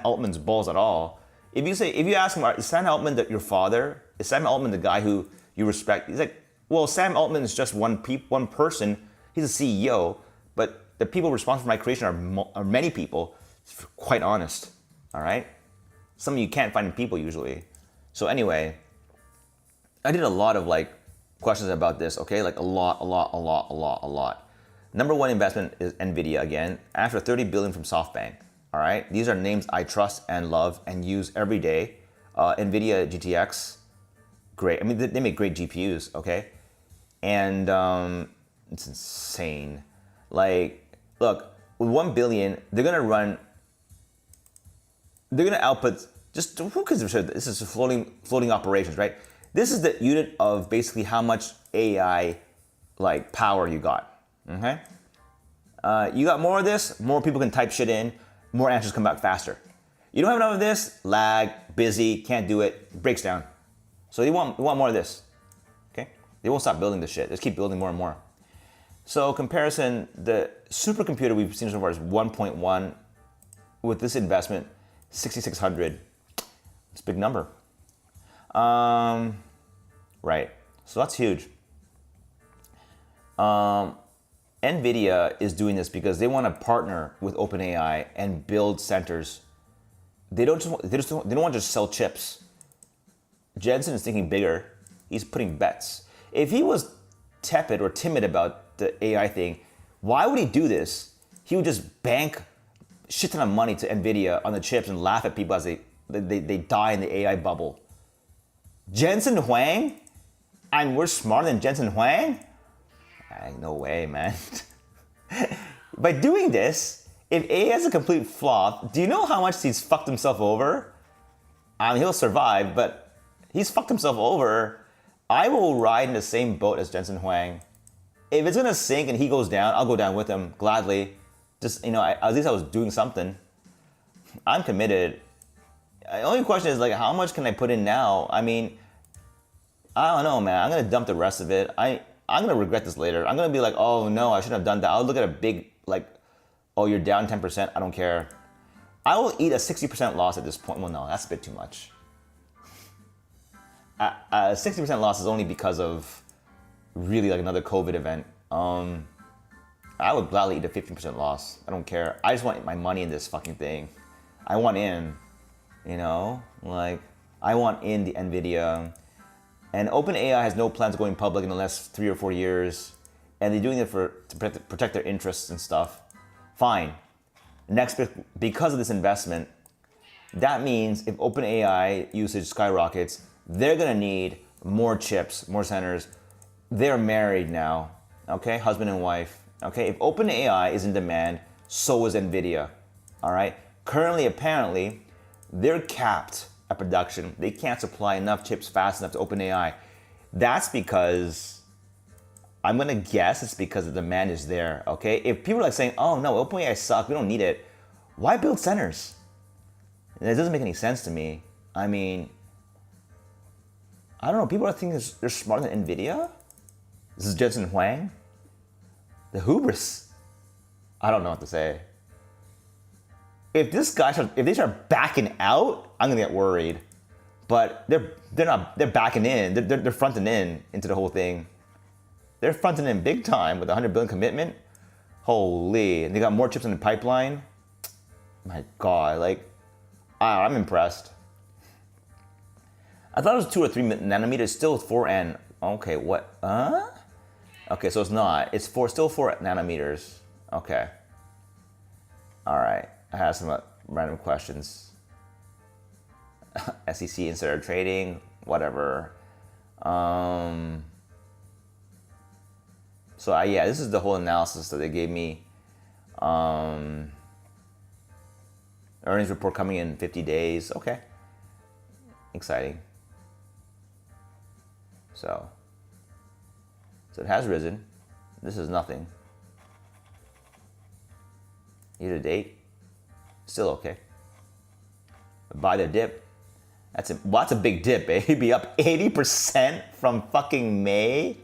Altman's balls at all. If you ask him, is Sam Altman your father? Is Sam Altman the guy who you respect? He's like, well, Sam Altman is just one person. He's a CEO, but the people responsible for my creation are many people. Quite honest, all right? Some of you can't find in people usually. So anyway, I did a lot of like questions about this, okay? Like a lot. Number one investment is NVIDIA again, after $30 billion from SoftBank, all right? These are names I trust and love and use every day. NVIDIA GTX, great. I mean, they make great GPUs, okay? And it's insane. Like, look, with 1 billion, they're gonna output, just, who considers this is floating operations, right? This is the unit of basically how much AI like power you got, okay? You got more of this, more people can type shit in, more answers come back faster. You don't have enough of this, lag, busy, can't do it, breaks down. So you want more of this, okay? They won't stop building this shit. Just keep building more and more. So comparison, the supercomputer we've seen so far is 1.1. With this investment, 6,600. It's a big number. Right. So that's huge. NVIDIA is doing this because they want to partner with OpenAI and build centers they don't want to just sell chips. Jensen is thinking bigger. He's putting bets. If he was tepid or timid about the AI thing, why would he do this? He would just bank shit ton of money to Nvidia on the chips and laugh at people as they die in the AI bubble. Jensen Huang? And we're smarter than Jensen Huang? No way, man. By doing this, if AI is a complete flop, do you know how much he's fucked himself over? I mean, he'll survive, but he's fucked himself over. I will ride in the same boat as Jensen Huang. If it's gonna sink and he goes down, I'll go down with him gladly. Just, at least I was doing something. I'm committed. The only question is, like, how much can I put in now? I mean, I don't know, man. I'm gonna dump the rest of it. I'm gonna regret this later. I'm gonna be like, oh no, I shouldn't have done that. I'll look at a big, like, oh, you're down 10%. I don't care. I will eat a 60% loss at this point. Well, no, that's a bit too much. A 60% loss is only because of really like another COVID event. I would gladly eat a 15% loss. I don't care. I just want my money in this fucking thing. I want in, like I want in the Nvidia. And OpenAI has no plans of going public in the next 3 or 4 years, and they're doing it to protect their interests and stuff. Fine. Next, because of this investment, that means if OpenAI usage skyrockets, they're gonna need more chips, more centers. They're married now, okay? Husband and wife, okay? If OpenAI is in demand, so is NVIDIA, all right? Currently, apparently, they're capped at production. They can't supply enough chips fast enough to OpenAI. That's because, I'm gonna guess it's because the demand is there, okay? If people are like saying, oh no, OpenAI sucks, we don't need it, why build centers? It doesn't make any sense to me. I mean, I don't know, people are thinking they're smarter than NVIDIA? This is Jensen Huang? The hubris. I don't know what to say. If they start backing out, I'm gonna get worried. But they're backing in, they're fronting in into the whole thing. They're fronting in big time with a $100 billion commitment. Holy, and they got more chips in the pipeline. My God, like, I'm impressed. I thought it was 2 or 3 nanometers, still 4N. Okay, what? Okay, so it's not. It's still 4 nanometers. Okay. All right. I have some random questions. SEC insider trading, whatever. So yeah, this is the whole analysis that they gave me. Earnings report coming in 50 days. Okay. Exciting. So it has risen. This is nothing. Year to date, still okay. Buy the dip. That's a big dip, baby. Up 80% from fucking May.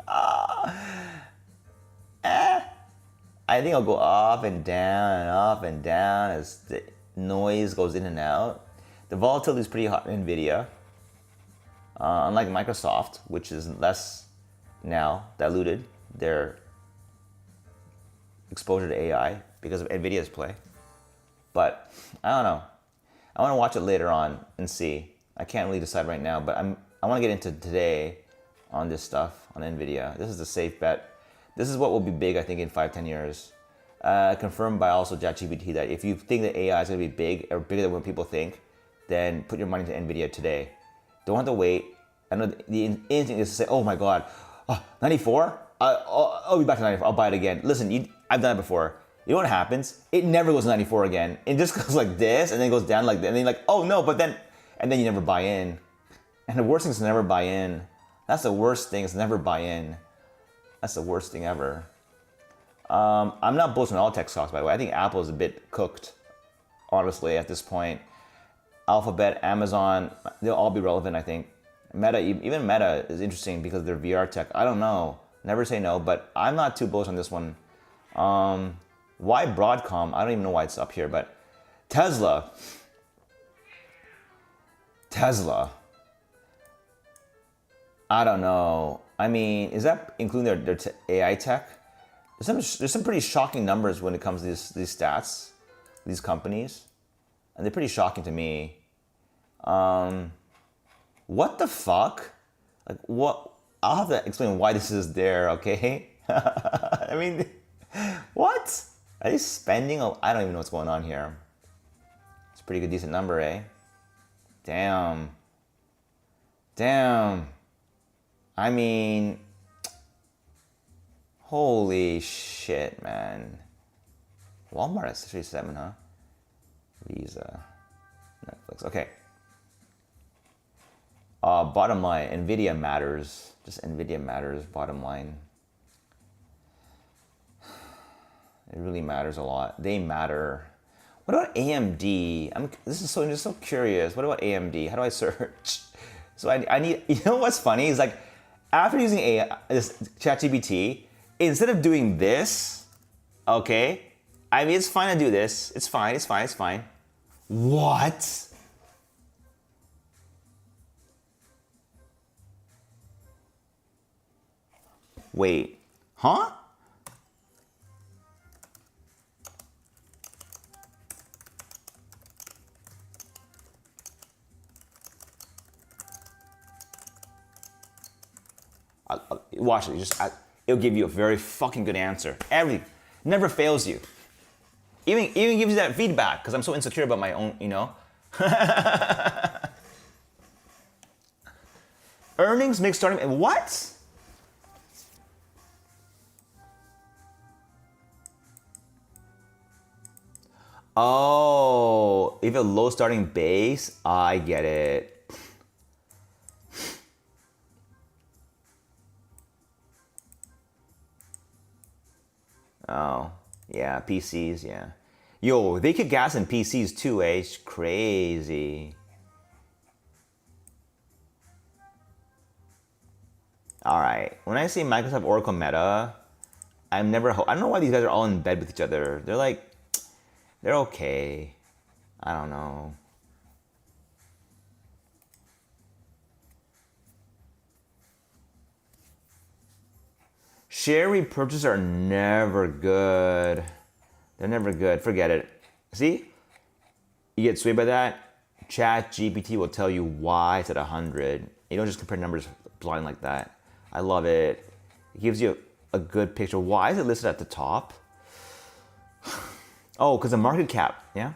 I think I'll go up and down as the noise goes in and out. The volatility is pretty hot in NVIDIA. Unlike Microsoft, which is less now diluted their exposure to AI because of NVIDIA's play. But I don't know. I want to watch it later on and see. I can't really decide right now, but I want to get into today on this stuff, on NVIDIA. This is a safe bet. This is what will be big, I think, in 5-10 years. Confirmed by also ChatGPT that if you think that AI is going to be big or bigger than what people think, then put your money into NVIDIA today. Don't have to wait. I know the instinct is to say, oh my God, 94? I'll be back to 94. I'll buy it again. Listen, I've done it before. You know what happens? It never goes to 94 again. It just goes like this and then goes down like that. And then you're like, oh no, and then you never buy in. And the worst thing is to never buy in. That's the worst thing, is to never buy in. That's the worst thing ever. I'm not bullish on all tech stocks, by the way. I think Apple is a bit cooked, honestly, at this point. Alphabet, Amazon, they'll all be relevant, I think. Meta, even Meta is interesting because of their VR tech. I don't know. Never say no, but I'm not too bullish on this one. Why Broadcom? I don't even know why it's up here, but Tesla. I don't know. I mean, is that including their AI tech? There's some pretty shocking numbers when it comes to these stats, these companies. And they're pretty shocking to me. What the fuck? Like, what? I'll have to explain why this is there, okay? I mean, what? Are they spending? I don't even know what's going on here. It's a pretty good, decent number, eh? Damn. I mean, holy shit, man. Walmart is 37, huh? Visa, Netflix. Okay. Bottom line, Nvidia matters. Just Nvidia matters. Bottom line, it really matters a lot. They matter. What about AMD? This is so just so curious. What about AMD? How do I search? So I need. You know what's funny is like after using this ChatGPT, instead of doing this, okay. I mean, it's fine to do this. It's fine. What? Wait, huh? Watch it. It'll give you a very fucking good answer. Never fails you. Even gives you that feedback because I'm so insecure about my own, you know. Earnings mix starting. What? Oh, if a low starting base, I get it. Oh, yeah, PCs, yeah. Yo, they kick gas in PCs too, eh? It's crazy. All right, when I say Microsoft, Oracle, Meta, I don't know why these guys are all in bed with each other. They're okay. I don't know. Share repurchases are never good. They're never good. Forget it. See? You get swayed by that? ChatGPT will tell you why it's at 100. You don't just compare numbers blind like that. I love it. It gives you a good picture. Why is it listed at the top? Oh, because the market cap, yeah?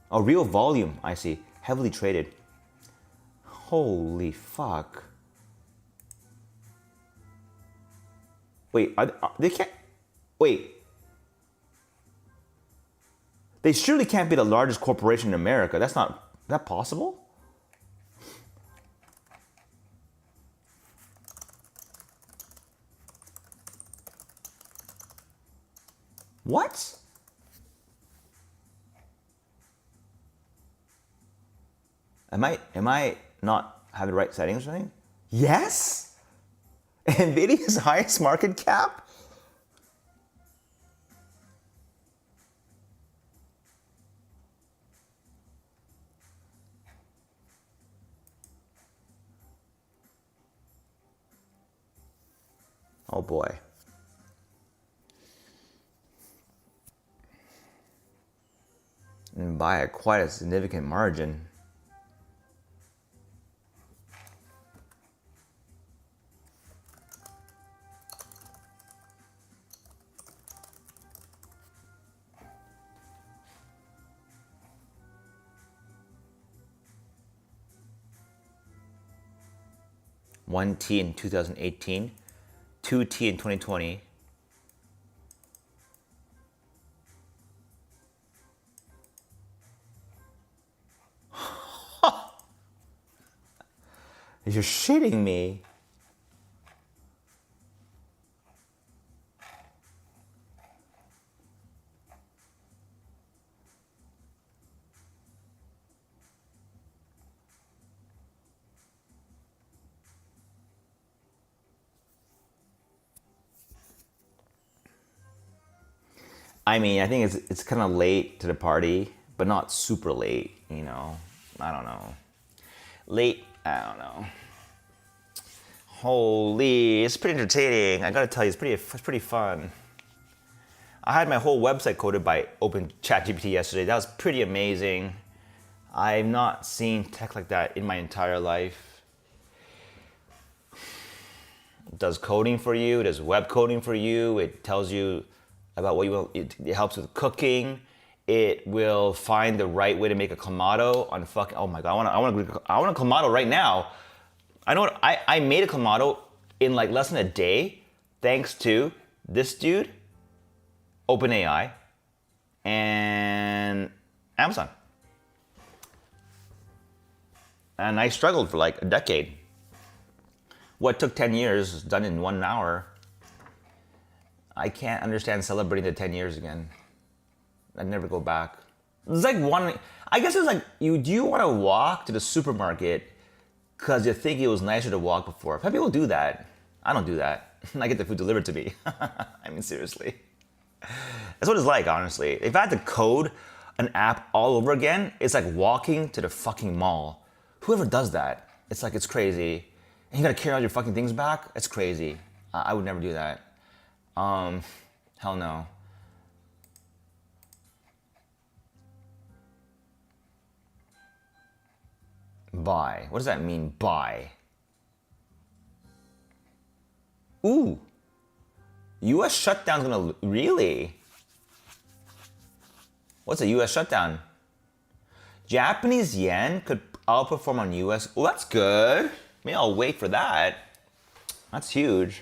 Oh, real volume, I see. Heavily traded. Holy fuck. Wait, they can't... Wait. They surely can't be the largest corporation in America. Is that possible? What? Am I not having the right settings or something? Yes? NVIDIA's highest market cap? Oh boy. And by quite a significant margin. $1T in 2018, $2T in 2020. You're shitting me. I mean, I think it's kind of late to the party, but not super late, you know. I don't know. Late, I don't know. Holy, it's pretty entertaining. I gotta tell you, it's pretty fun. I had my whole website coded by Open ChatGPT yesterday. That was pretty amazing. I've not seen tech like that in my entire life. It does coding for you, it does web coding for you, it tells you about what you want, it helps with cooking, it will find the right way to make a clamato on fucking, oh my god, I want a clamato right now. I know what, I made a clamato in like less than a day thanks to this dude, OpenAI, and Amazon. And I struggled for like a decade. What took 10 years is done in 1 hour. I can't understand celebrating the 10 years again. I'd never go back. It's like one, I guess it's like, do you want to walk to the supermarket because you think it was nicer to walk before? How people do that? I don't do that. I get the food delivered to me. I mean, seriously. That's what it's like, honestly. If I had to code an app all over again, it's like walking to the fucking mall. Whoever does that, it's like, it's crazy. And you gotta carry all your fucking things back? It's crazy. I would never do that. Hell no. Buy. What does that mean, buy? Ooh. US shutdown's gonna, really? What's a US shutdown? Japanese yen could outperform on US. Oh, that's good. Maybe I'll wait for that. That's huge.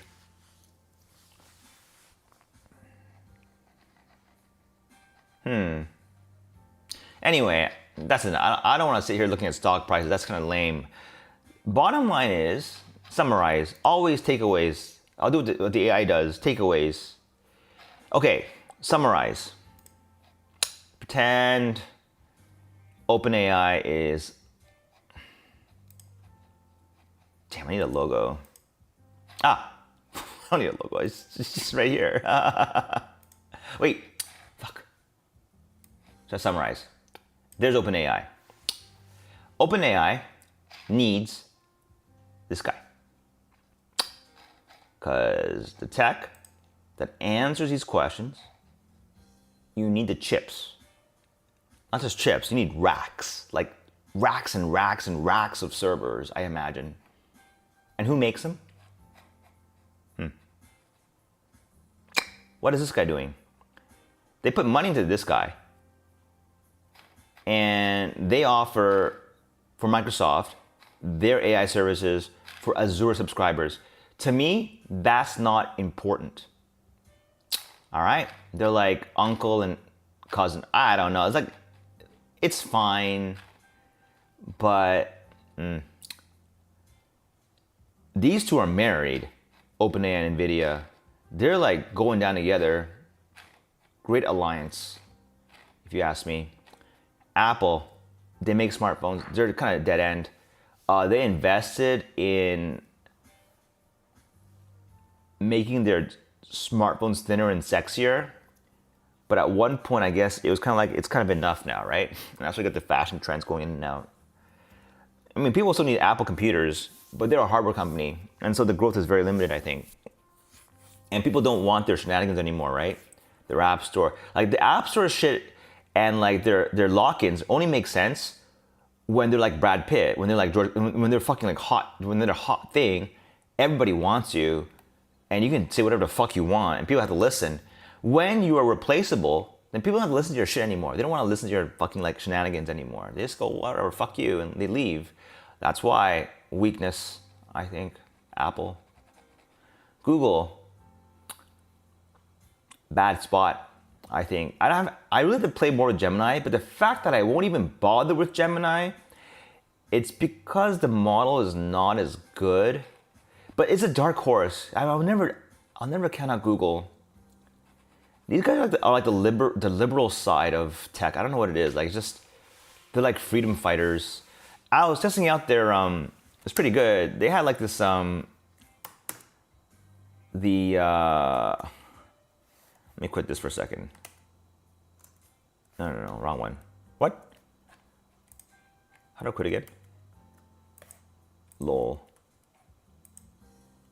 Anyway, that's it. I don't want to sit here looking at stock prices. That's kind of lame. Bottom line is, summarize. Always takeaways. I'll do what the AI does. Takeaways. Okay, summarize. Pretend OpenAI is... Damn, I need a logo. I don't need a logo. It's just right here. Wait. Fuck. So summarize. There's OpenAI. OpenAI needs this guy. Because the tech that answers these questions, you need the chips. Not just chips, you need racks. Like racks and racks and racks of servers, I imagine. And who makes them? What is this guy doing? They put money into this guy. And they offer, for Microsoft, their AI services for Azure subscribers. To me, that's not important. All right? They're like uncle and cousin. I don't know. It's like, it's fine. But these two are married, OpenAI and NVIDIA. They're like going down together. Great alliance, if you ask me. Apple, they make smartphones. They're kind of dead end. They invested in making their smartphones thinner and sexier. But at one point, I guess, it was kind of like, it's kind of enough now, right? And that's why you get the fashion trends going in and out. I mean, people still need Apple computers, but they're a hardware company. And so the growth is very limited, I think. And people don't want their shenanigans anymore, right? Their app store. Like the app store shit and like their lock-ins only make sense when they're like Brad Pitt, when they're like George, when they're fucking like hot, when they're a hot thing, everybody wants you and you can say whatever the fuck you want and people have to listen. When you are replaceable, then people don't have to listen to your shit anymore. They don't want to listen to your fucking like shenanigans anymore. They just go, whatever, fuck you, and they leave. That's why weakness, I think. Apple. Google. Bad spot, I think. I really have to play more with Gemini, but the fact that I won't even bother with Gemini, it's because the model is not as good. But it's a dark horse. I'll never count out Google. These guys are like the liberal side of tech. I don't know what it is. Like they're like freedom fighters. I was testing out their it's pretty good. They had like this let me quit this for a second. No, wrong one. What? How do I quit again? Lol.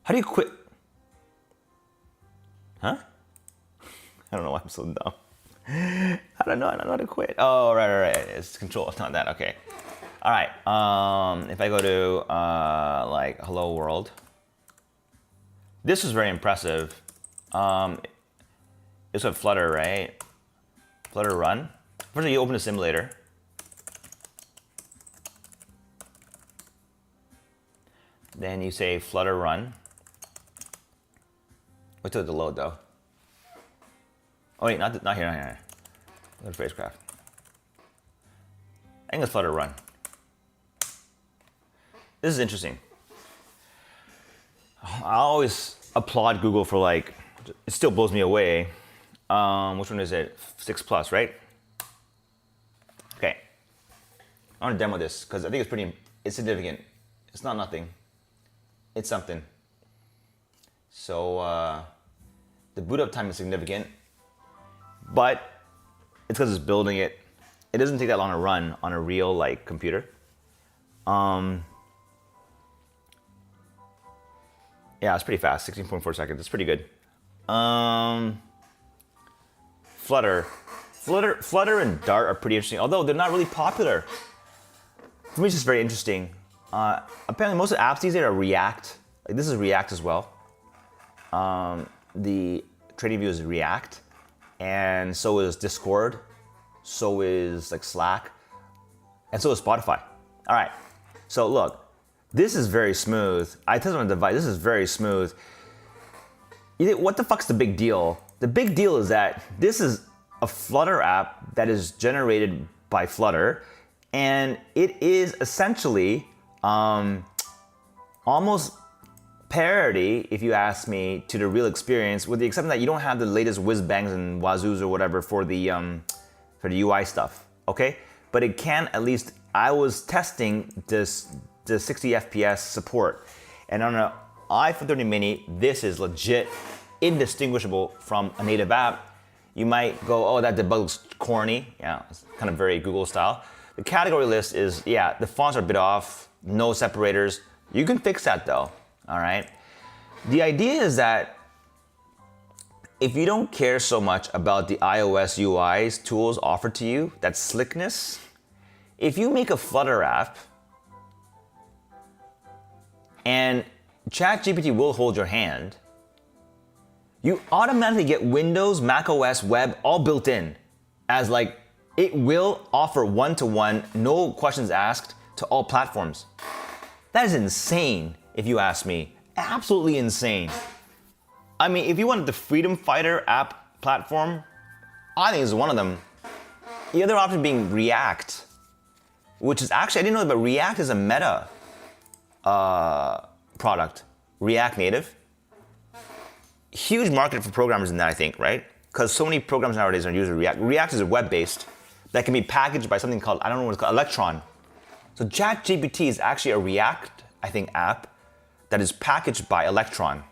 How do you quit? Huh? I don't know why I'm so dumb. I don't know how to quit. Oh, right. It's control. It's not that. Okay. All right. If I go to like hello world, this is very impressive. It's a Flutter, right? Flutter run. First, you open the simulator. Then you say Flutter run. Wait till the load though. Oh wait, not here. Go to Phrasecraft. I think it's Flutter run. This is interesting. I always applaud Google for like, it still blows me away. Which one is it? 6 Plus, right? Okay. I want to demo this because I think it's significant. It's not nothing. It's something. So the boot up time is significant, but it's because it's building it. It doesn't take that long to run on a real like computer. Yeah, it's pretty fast, 16.4 seconds. It's pretty good. Flutter and Dart are pretty interesting, although they're not really popular. For me, it's just very interesting. Apparently, most of the apps these days are React. Like this is React as well. The TradingView is React, and so is Discord, so is like Slack, and so is Spotify. All right, so look, this is very smooth. I tested on the device. This is very smooth. You think, what the fuck's the big deal? The big deal is that this is a Flutter app that is generated by Flutter, and it is essentially almost parody, if you ask me, to the real experience, with the exception that you don't have the latest whiz bangs and wazoos or whatever for the UI stuff. Okay, but it can at least. I was testing the 60 FPS support, and on an iPhone 13 mini, this is legit indistinguishable from a native app. You might go, oh, that debug looks corny. Yeah, it's kind of very Google style. The category list is, yeah, the fonts are a bit off, no separators. You can fix that though, all right? The idea is that if you don't care so much about the iOS UI's tools offered to you, that slickness, if you make a Flutter app and ChatGPT will hold your hand, you automatically get Windows, macOS, web, all built in, as like, it will offer one-to-one, no questions asked, to all platforms. That is insane, if you ask me. Absolutely insane. I mean, if you wanted the Freedom Fighter app platform, I think it's one of them. The other option being React, which is actually, I didn't know, but React is a Meta product. React Native. Huge market for programmers in that, I think, right? Because so many programs nowadays are using React. React is web-based that can be packaged by something called, I don't know what it's called, Electron. So ChatGPT is actually a React, I think, app that is packaged by Electron,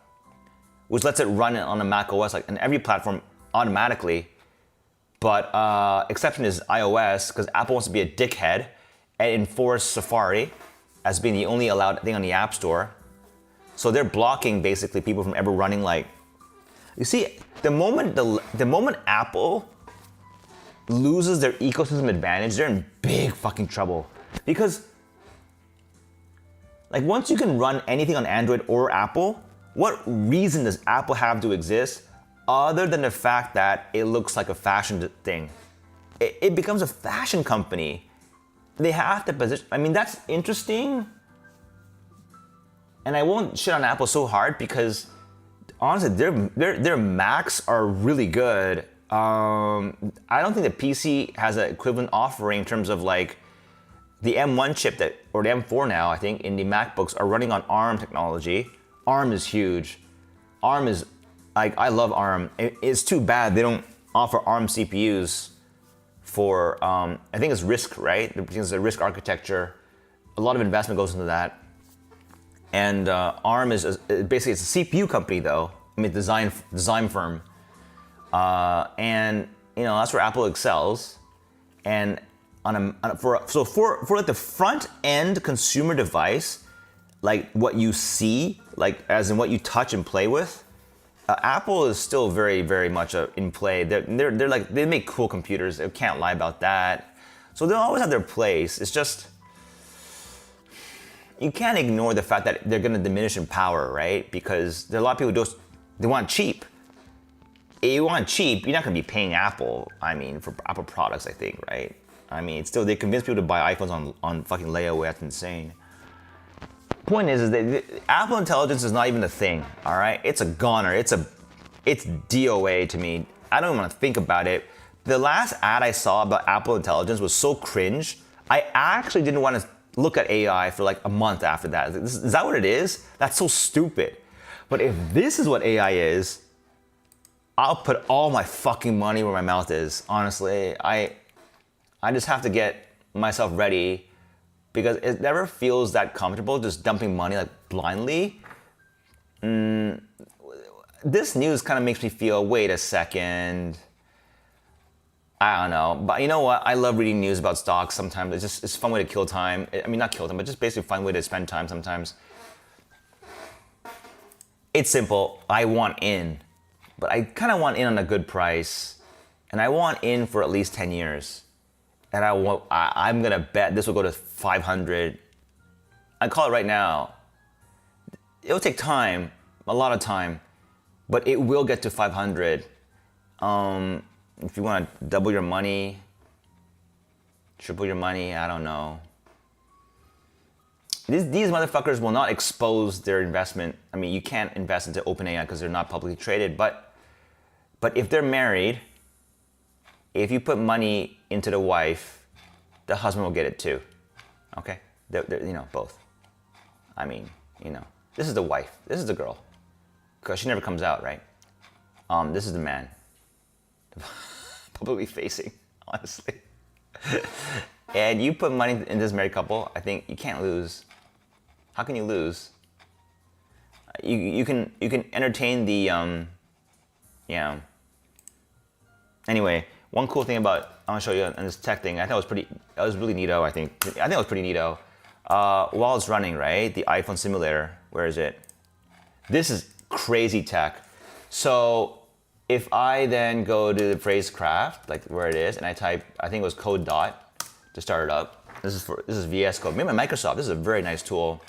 which lets it run on a Mac OS like in every platform automatically. But exception is iOS, because Apple wants to be a dickhead and enforce Safari as being the only allowed thing on the App Store. So they're blocking basically people from ever running like. You see, the moment Apple loses their ecosystem advantage, they're in big fucking trouble. Because like once you can run anything on Android or Apple, what reason does Apple have to exist other than the fact that it looks like a fashion thing? It becomes a fashion company. They have to position, I mean, that's interesting. And I won't shit on Apple so hard because honestly, their Macs are really good. I don't think the PC has an equivalent offering in terms of like the M1 chip or the M4 now, I think, in the MacBooks are running on ARM technology. ARM is huge. ARM is, like, I love ARM. It's too bad they don't offer ARM CPUs for, I think it's RISC, right? Because it's a RISC architecture. A lot of investment goes into that. And ARM is basically, it's a CPU company though. I mean, design firm. And you know, that's where Apple excels. And for like the front end consumer device, like what you see, like as in what you touch and play with, Apple is still very, very much in play. They're like, they make cool computers. They can't lie about that. So they'll always have their place. It's just, you can't ignore the fact that they're going to diminish in power, right? Because there are a lot of people who they want cheap. If you want cheap, you're not going to be paying Apple, for Apple products, I think, right? It's still, they convince people to buy iPhones on fucking layaway. That's insane. Point is that Apple Intelligence is not even a thing, all right? It's a goner. It's DOA to me. I don't even want to think about it. The last ad I saw about Apple Intelligence was so cringe. I actually didn't want to look at AI for like a month after that. Is that what it is? That's so stupid. But if this is what AI is, I'll put all my fucking money where my mouth is. Honestly, I just have to get myself ready, because it never feels that comfortable just dumping money like blindly. This news kind of makes me feel, wait a second. I don't know, but you know what? I love reading news about stocks sometimes. It's a fun way to kill time. Not kill time, but just basically a fun way to spend time sometimes. It's simple. I want in, but I kind of want in on a good price, and I want in for at least 10 years. And I'm gonna bet this will go to 500. I call it right now. It'll take time, a lot of time, but it will get to 500. If you want to double your money, triple your money, I don't know. These motherfuckers will not expose their investment. You can't invest into OpenAI because they're not publicly traded. But if they're married, if you put money into the wife, the husband will get it too. Okay? They're both. This is the wife. This is the girl. Because she never comes out, right? This is the man. Publicly facing, honestly. And you put money in this married couple, I think you can't lose. How can you lose? You can entertain the Anyway, one cool thing about, I want to show you on this tech thing. That was really neato. I think it was pretty neato. While it's running, right, the iPhone simulator. Where is it? This is crazy tech. So if I then go to the Phrasecraft, like where it is, and I type, I think it was code dot to start it up. This is VS Code. Maybe Microsoft. This is a very nice tool.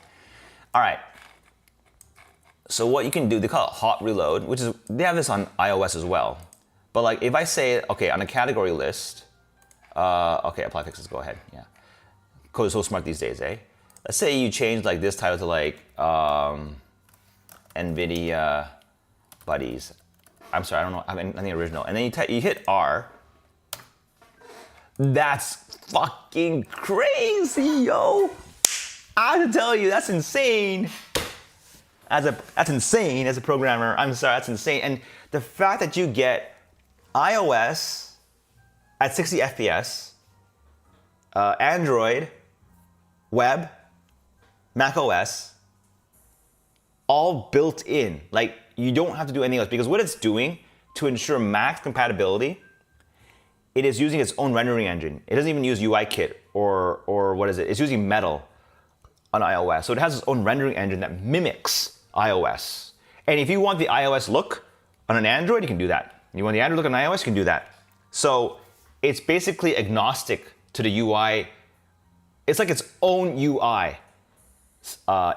All right. So what you can do, they call it hot reload, which is, they have this on iOS as well. But like if I say, okay, on a category list, okay, apply fixes, go ahead, yeah. Code is so smart these days, eh? Let's say you change like this title to like NVIDIA buddies. I'm sorry, I don't know, I have anything original. And then you hit R. That's fucking crazy, yo. I have to tell you, that's insane. That's insane as a programmer. I'm sorry, that's insane. And the fact that you get iOS at 60 FPS, Android, web, Mac OS, all built in. Like, you don't have to do anything else, because what it's doing to ensure max compatibility, it is using its own rendering engine. It doesn't even use UIKit or what is it? It's using Metal on iOS. So it has its own rendering engine that mimics iOS. And if you want the iOS look on an Android, you can do that. You want the Android look on iOS, you can do that. So it's basically agnostic to the UI. It's like its own UI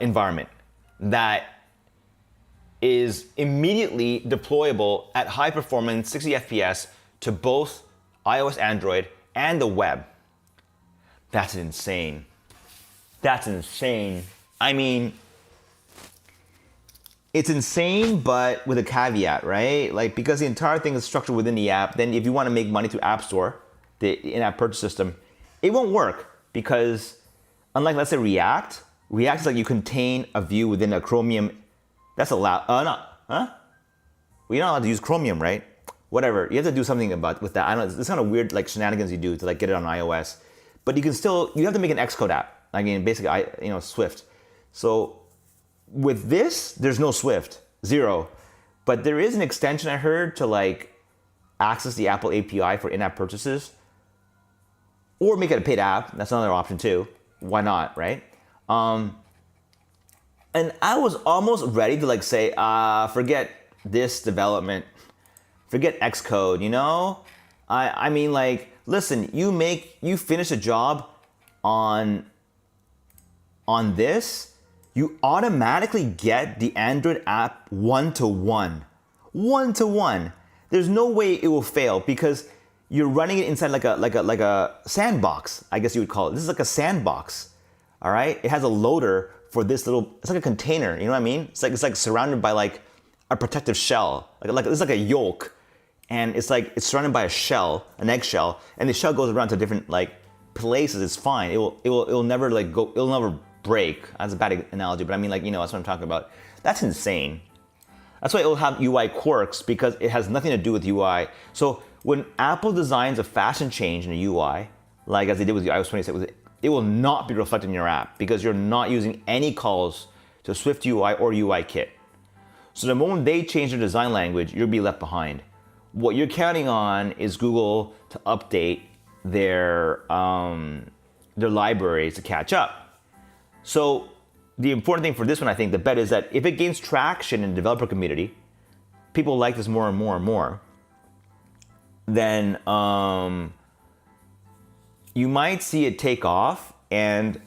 environment that is immediately deployable at high performance, 60 FPS to both iOS, Android, and the web. That's insane. That's insane. I mean, it's insane, but with a caveat, right? Like, because the entire thing is structured within the app, then if you want to make money through App Store, the in-app purchase system, it won't work, because unlike, let's say, React is like you contain a view within a Chromium. That's allowed. Well, you're not allowed to use Chromium, right? Whatever. You have to do something with that. I don't know. It's kind of weird, like shenanigans you do to like get it on iOS, but you have to make an Xcode app. Basically, Swift. So with this, there's no Swift, zero. But there is an extension I heard to like access the Apple API for in-app purchases, or make it a paid app. That's another option too. Why not, right? And I was almost ready to like say, forget this development, forget Xcode, you know? I mean, like, listen, you finish a job on this, you automatically get the Android app 1-to-1. 1-to-1. There's no way it will fail because you're running it inside like a sandbox, I guess you would call it. This is like a sandbox, all right? It has a loader for this little, it's like a container, you know what I mean? It's like surrounded by like a protective shell. It's like a yolk, and it's surrounded by a shell, an eggshell, and the shell goes around to different like places. It's fine. It'll never like go. It'll never break. That's a bad analogy, but I mean, like, you know, that's what I'm talking about. That's insane. That's why it'll have UI quirks, because it has nothing to do with UI. So when Apple designs a fashion change in a UI, like as they did with the iOS 26, it will not be reflected in your app because you're not using any calls to Swift UI or UI-Kit. So the moment they change their design language, you'll be left behind. What you're counting on is Google to update their libraries to catch up. So the important thing for this one, I think, the bet is that if it gains traction in the developer community, people like this more and more and more, then you might see it take off, and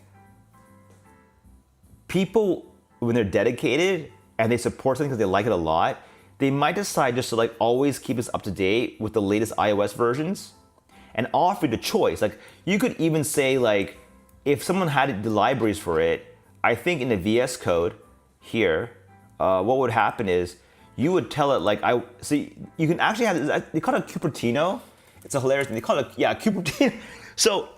people, when they're dedicated and they support something because they like it a lot, they might decide just to like always keep us up to date with the latest iOS versions and offer the choice. Like, you could even say, like, if someone had the libraries for it, I think in the VS Code here, what would happen is you would tell it, like, you can actually have, they call it Cupertino. It's a hilarious thing. They call it, Cupertino. So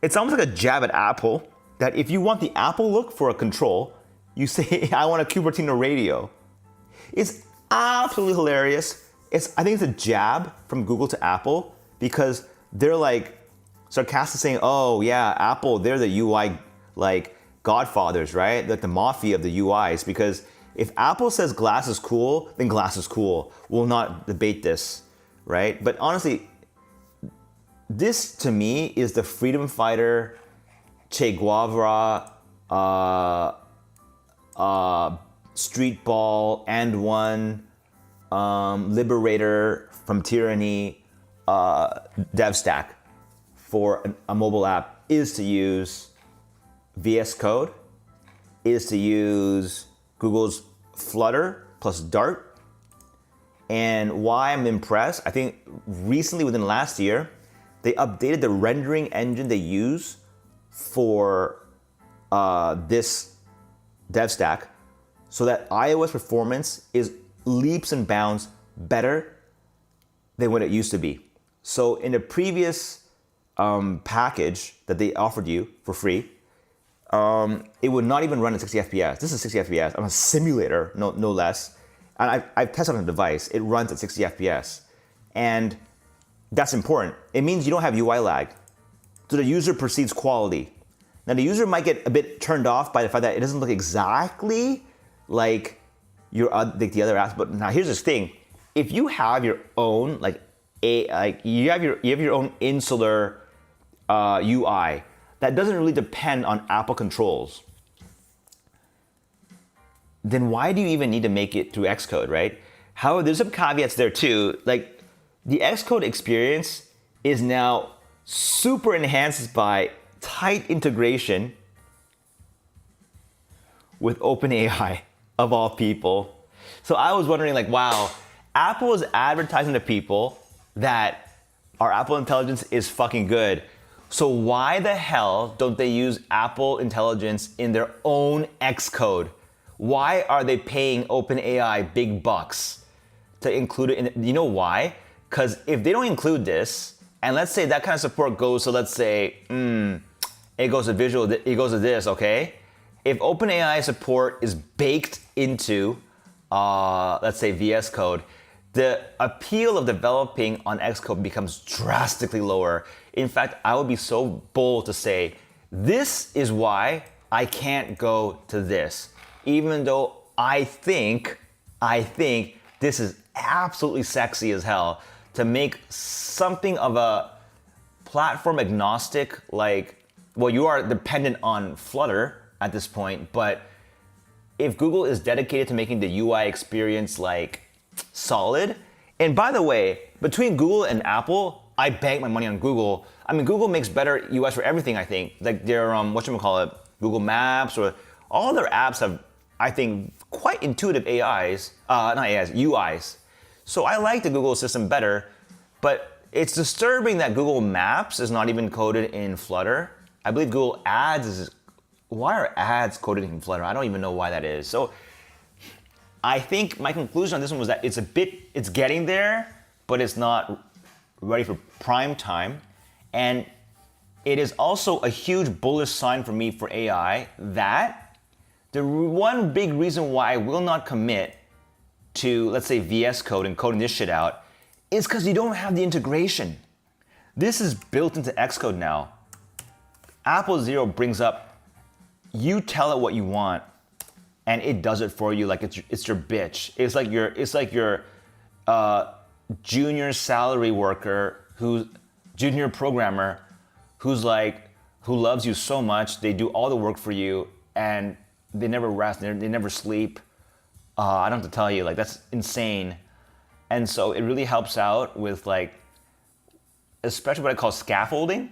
it's almost like a jab at Apple, that if you want the Apple look for a control, you say, I want a Cupertino radio. It's absolutely hilarious. I think it's a jab from Google to Apple, because they're like sarcastic saying, oh yeah, Apple, they're the UI like godfathers, right? Like the mafia of the UIs, because if Apple says glass is cool, then glass is cool. We'll not debate this, right? But honestly, this to me is the freedom fighter, Che Guevara, street ball, and one, liberator from tyranny, dev stack for a mobile app is to use VS Code, is to use Google's Flutter plus Dart. And why I'm impressed, I think recently, within the last year, they updated the rendering engine they use for this dev stack so that iOS performance is leaps and bounds better than what it used to be. So in the previous package that they offered you for free, it would not even run at 60 FPS. This is 60 FPS on a simulator, no less. And I've tested on the device. It runs at 60 FPS. And that's important. It means you don't have UI lag. So the user perceives quality. Now the user might get a bit turned off by the fact that it doesn't look exactly like the other apps. But now here's this thing: if you have your own you have your own insular UI that doesn't really depend on Apple controls, then why do you even need to make it through Xcode, right? However, there's some caveats there too. Like, the Xcode experience is now super enhanced by tight integration with OpenAI, of all people. So I was wondering, like, wow, Apple is advertising to people that our Apple Intelligence is fucking good. So why the hell don't they use Apple Intelligence in their own Xcode? Why are they paying OpenAI big bucks to include it in? You know why? Because if they don't include this, and let's say that kind of support goes, so let's say, it goes to visual, it goes to this, okay? If OpenAI support is baked into, let's say, VS Code, the appeal of developing on Xcode becomes drastically lower. In fact, I would be so bold to say, this is why I can't go to this, even though I think this is absolutely sexy as hell to make something of a platform agnostic, like, well, you are dependent on Flutter at this point, but if Google is dedicated to making the UI experience like solid. And by the way, between Google and Apple, I bank my money on Google. I mean, Google makes better UIs for everything, I think. Like their, whatchamacallit, Google Maps, or all their apps have, I think, quite intuitive UIs. So I like the Google system better, but it's disturbing that Google Maps is not even coded in Flutter. I believe Google Ads is, why are ads coded in Flutter? I don't even know why that is. So I think my conclusion on this one was that it's getting there, but it's not ready for prime time. And it is also a huge bullish sign for me for AI that the one big reason why I will not commit to, let's say, VS Code and coding this shit out is because you don't have the integration. This is built into Xcode now. Apple Zero brings up, you tell it what you want, and it does it for you like it's your bitch. It's like your junior salary worker, junior programmer, who loves you so much, they do all the work for you, and they never rest, they never sleep. I don't have to tell you, like, that's insane. And so it really helps out with, like, especially what I call scaffolding.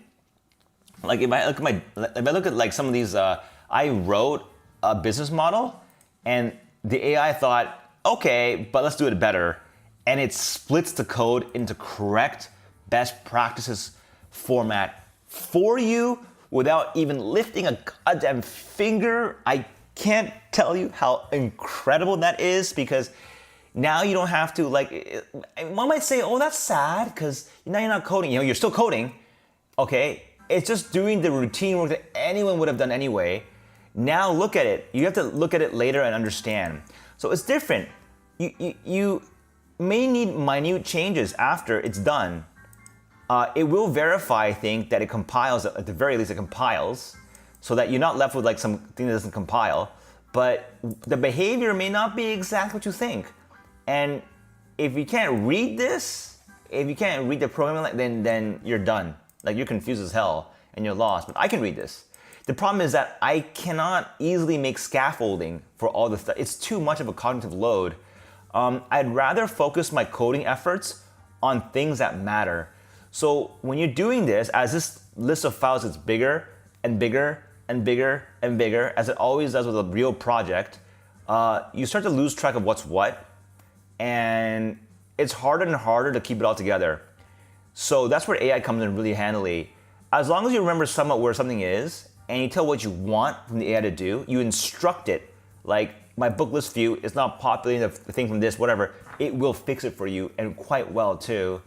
Like if I look at like some of these, I wrote a business model, and the AI thought, okay, but let's do it better. And it splits the code into correct best practices format for you without even lifting a goddamn finger. I can't tell you how incredible that is, because now you don't have to, like, one might say, oh, that's sad, because now you're not coding. You're still coding, okay? It's just doing the routine work that anyone would have done anyway. Now look at it. You have to look at it later and understand. So it's different. You may need minute changes after it's done. It will verify, I think, that it compiles, at the very least it compiles, so that you're not left with like something that doesn't compile. But the behavior may not be exactly what you think. And if you can't read this, if you can't read the programming, then you're done. Like, you're confused as hell and you're lost. But I can read this. The problem is that I cannot easily make scaffolding for all the stuff. It's too much of a cognitive load. I'd rather focus my coding efforts on things that matter. So when you're doing this, as this list of files gets bigger and bigger and bigger and bigger, as it always does with a real project, you start to lose track of what's what, and it's harder and harder to keep it all together. So that's where AI comes in really handily. As long as you remember somewhat where something is, and you tell what you want from the AI to do, you instruct it. Like, my book list view is not populating the thing from this, whatever. It will fix it for you, and quite well too.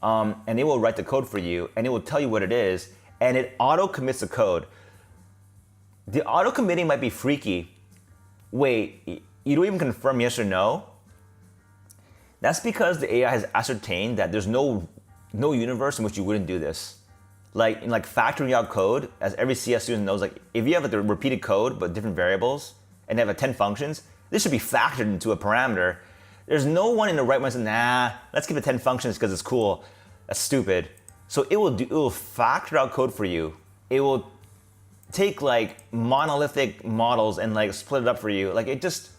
And it will write the code for you, and it will tell you what it is, and it auto-commits the code. The auto-committing might be freaky. Wait, you don't even confirm yes or no? That's because the AI has ascertained that there's no universe in which you wouldn't do this. Like, in like factoring out code, as every CS student knows, like, if you have the repeated code but different variables and they have 10 functions, this should be factored into a parameter. There's no one in the right mind saying, nah, let's give it 10 functions because it's cool. That's stupid. So it will factor out code for you. It will take like monolithic models and like split it up for you. Like, it's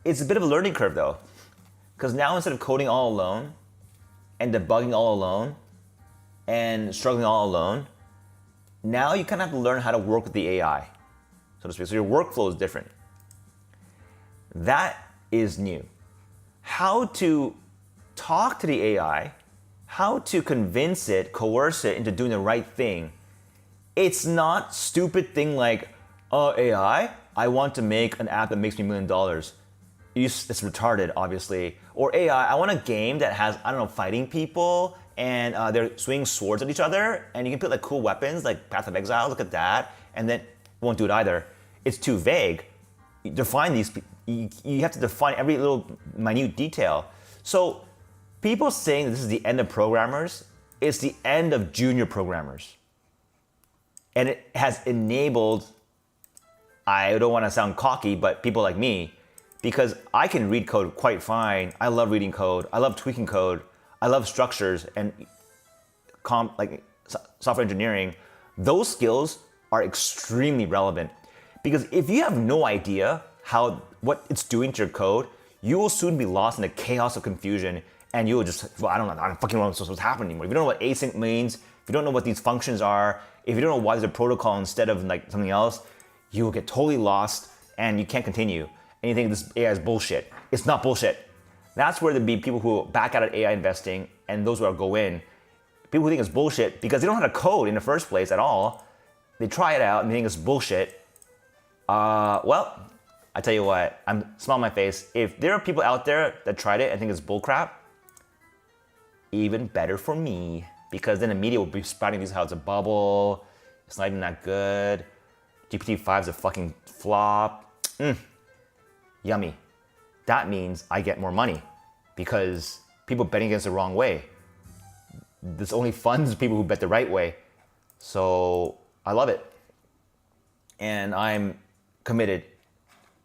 a bit of a learning curve though. Because now instead of coding all alone and debugging all alone and struggling all alone, now you kind of have to learn how to work with the AI, so to speak. So your workflow is different. That is new. How to talk to the AI, how to convince it, coerce it into doing the right thing. It's not stupid thing like, AI, I want to make an app that makes me $1 million. It's retarded, obviously. Or AI, I want a game that has, I don't know, fighting people, and they're swinging swords at each other, and you can put like cool weapons, like Path of Exile, look at that, and then won't do it either. It's too vague. You define these, you have to define every little minute detail. So people saying that this is the end of programmers, it's the end of junior programmers. And it has enabled, I don't want to sound cocky, but people like me, because I can read code quite fine. I love reading code. I love tweaking code. I love structures and like software engineering. Those skills are extremely relevant, because if you have no idea what it's doing to your code, you will soon be lost in the chaos of confusion, and you will just, well, I don't fucking know what's happening anymore. If you don't know what async means, if you don't know what these functions are, if you don't know why there's a protocol instead of like something else, you will get totally lost and you can't continue. And you think this AI is bullshit. It's not bullshit. That's where there'd be people who back out of AI investing and those who go in. People who think it's bullshit because they don't know how to code in the first place at all. They try it out and they think it's bullshit. Well, I tell you what, I'm smile on my face. If there are people out there that tried it and think it's bullcrap, even better for me, because then the media will be spouting these how it's a bubble, it's not even that good, GPT-5 is a fucking flop. Yummy. That means I get more money because people betting against the wrong way. This only funds people who bet the right way. So I love it. And I'm committed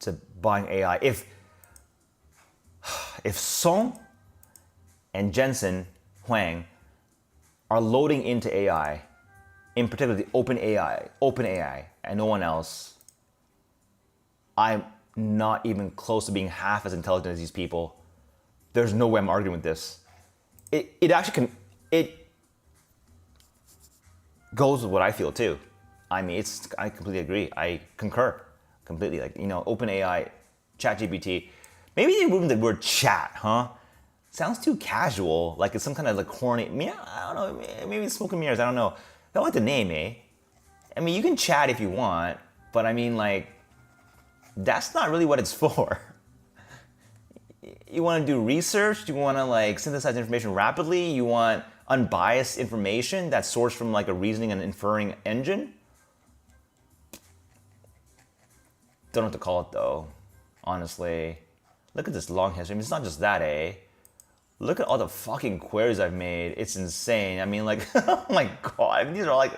to buying AI. If Song and Jensen Huang are loading into AI, in particular the OpenAI, and no one else, I'm not even close to being half as intelligent as these people. There's no way I'm arguing with this. It actually goes with what I feel too. I mean, I completely agree. I concur completely. Like, OpenAI, ChatGPT. Maybe they removed the word chat, huh? Sounds too casual, like it's some kind of like corny. I don't know, maybe it's smoke and mirrors, I don't know. I like the name, eh? I mean, you can chat if you want, but I mean, like, that's not really what it's for. You want to do research? You want to like synthesize information rapidly? You want unbiased information that's sourced from like a reasoning and inferring engine? Don't know what to call it though, honestly. Look at this long history. I mean, it's not just that, eh? Look at all the fucking queries I've made. It's insane. I mean, like, oh my God. These are like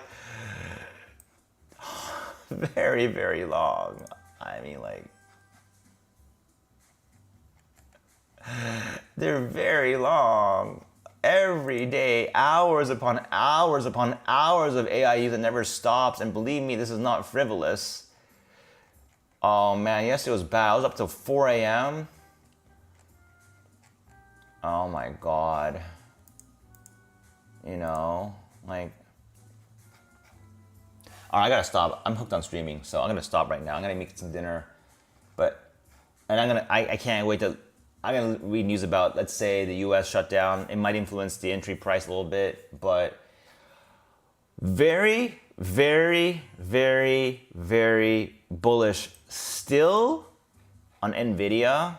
very, very long. I mean, like, they're very long. Every day, hours upon hours upon hours of AI use that never stops. And believe me, this is not frivolous. Oh man, yesterday was bad. I was up till 4 a.m. Oh my God. Like, all right, I gotta stop. I'm hooked on streaming, so I'm gonna stop right now. I'm gonna make some dinner, I can't wait I'm gonna read news about, let's say, the U.S. shutdown. It might influence the entry price a little bit, but very, very, very, very bullish still on NVIDIA.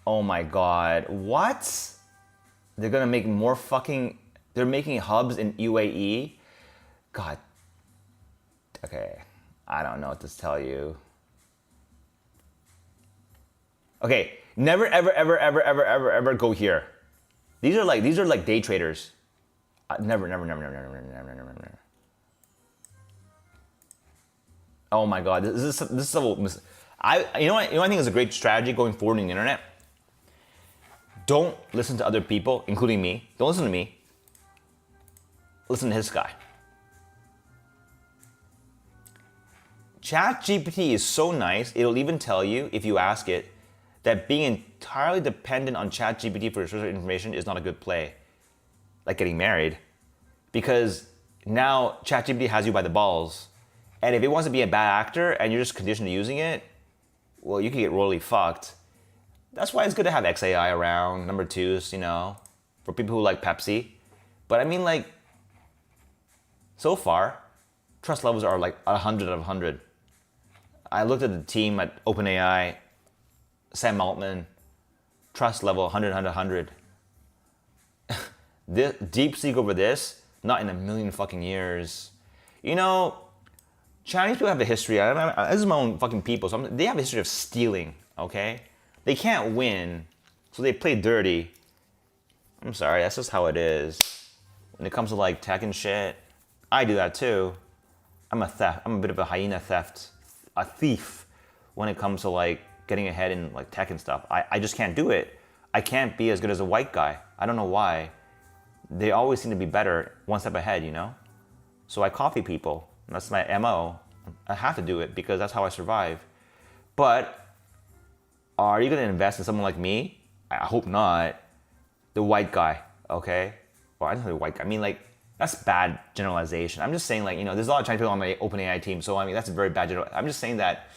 Oh my God, what? They're gonna make more they're making hubs in UAE? God, okay, I don't know what to tell you. Okay, never, ever, ever, ever, ever, ever, ever go here. These are like day traders. Never. Oh my God, this is you know what I think is a great strategy going forward in the internet? Don't listen to other people, including me. Don't listen to me. Listen to this guy. ChatGPT is so nice, it'll even tell you, if you ask it, that being entirely dependent on ChatGPT for certain information is not a good play. Like getting married. Because now ChatGPT has you by the balls. And if it wants to be a bad actor and you're just conditioned to using it, well, you can get royally fucked. That's why it's good to have XAI around, number twos, for people who like Pepsi. But I mean, like, so far, trust levels are like 100 out of 100. I looked at the team at OpenAI, Sam Altman, trust level 100, 100, 100. DeepSeek over this, not in a million fucking years. Chinese people have a history, this is my own fucking people, so they have a history of stealing, okay? They can't win, so they play dirty. I'm sorry, that's just how it is. When it comes to like tech and shit, I do that too. I'm a bit of a hyena a thief when it comes to like getting ahead in like tech and stuff. I just can't do it. I can't be as good as a white guy. I don't know why. They always seem to be better, one step ahead, So I copy people. That's my MO. I have to do it because that's how I survive. But Are you going to invest in someone like me? I hope not. The white guy, okay? Or I don't know the white guy. I mean, like, that's bad generalization. I'm just saying, like, there's a lot of Chinese people on my OpenAI team, so I mean, that's a very bad general. I'm just saying that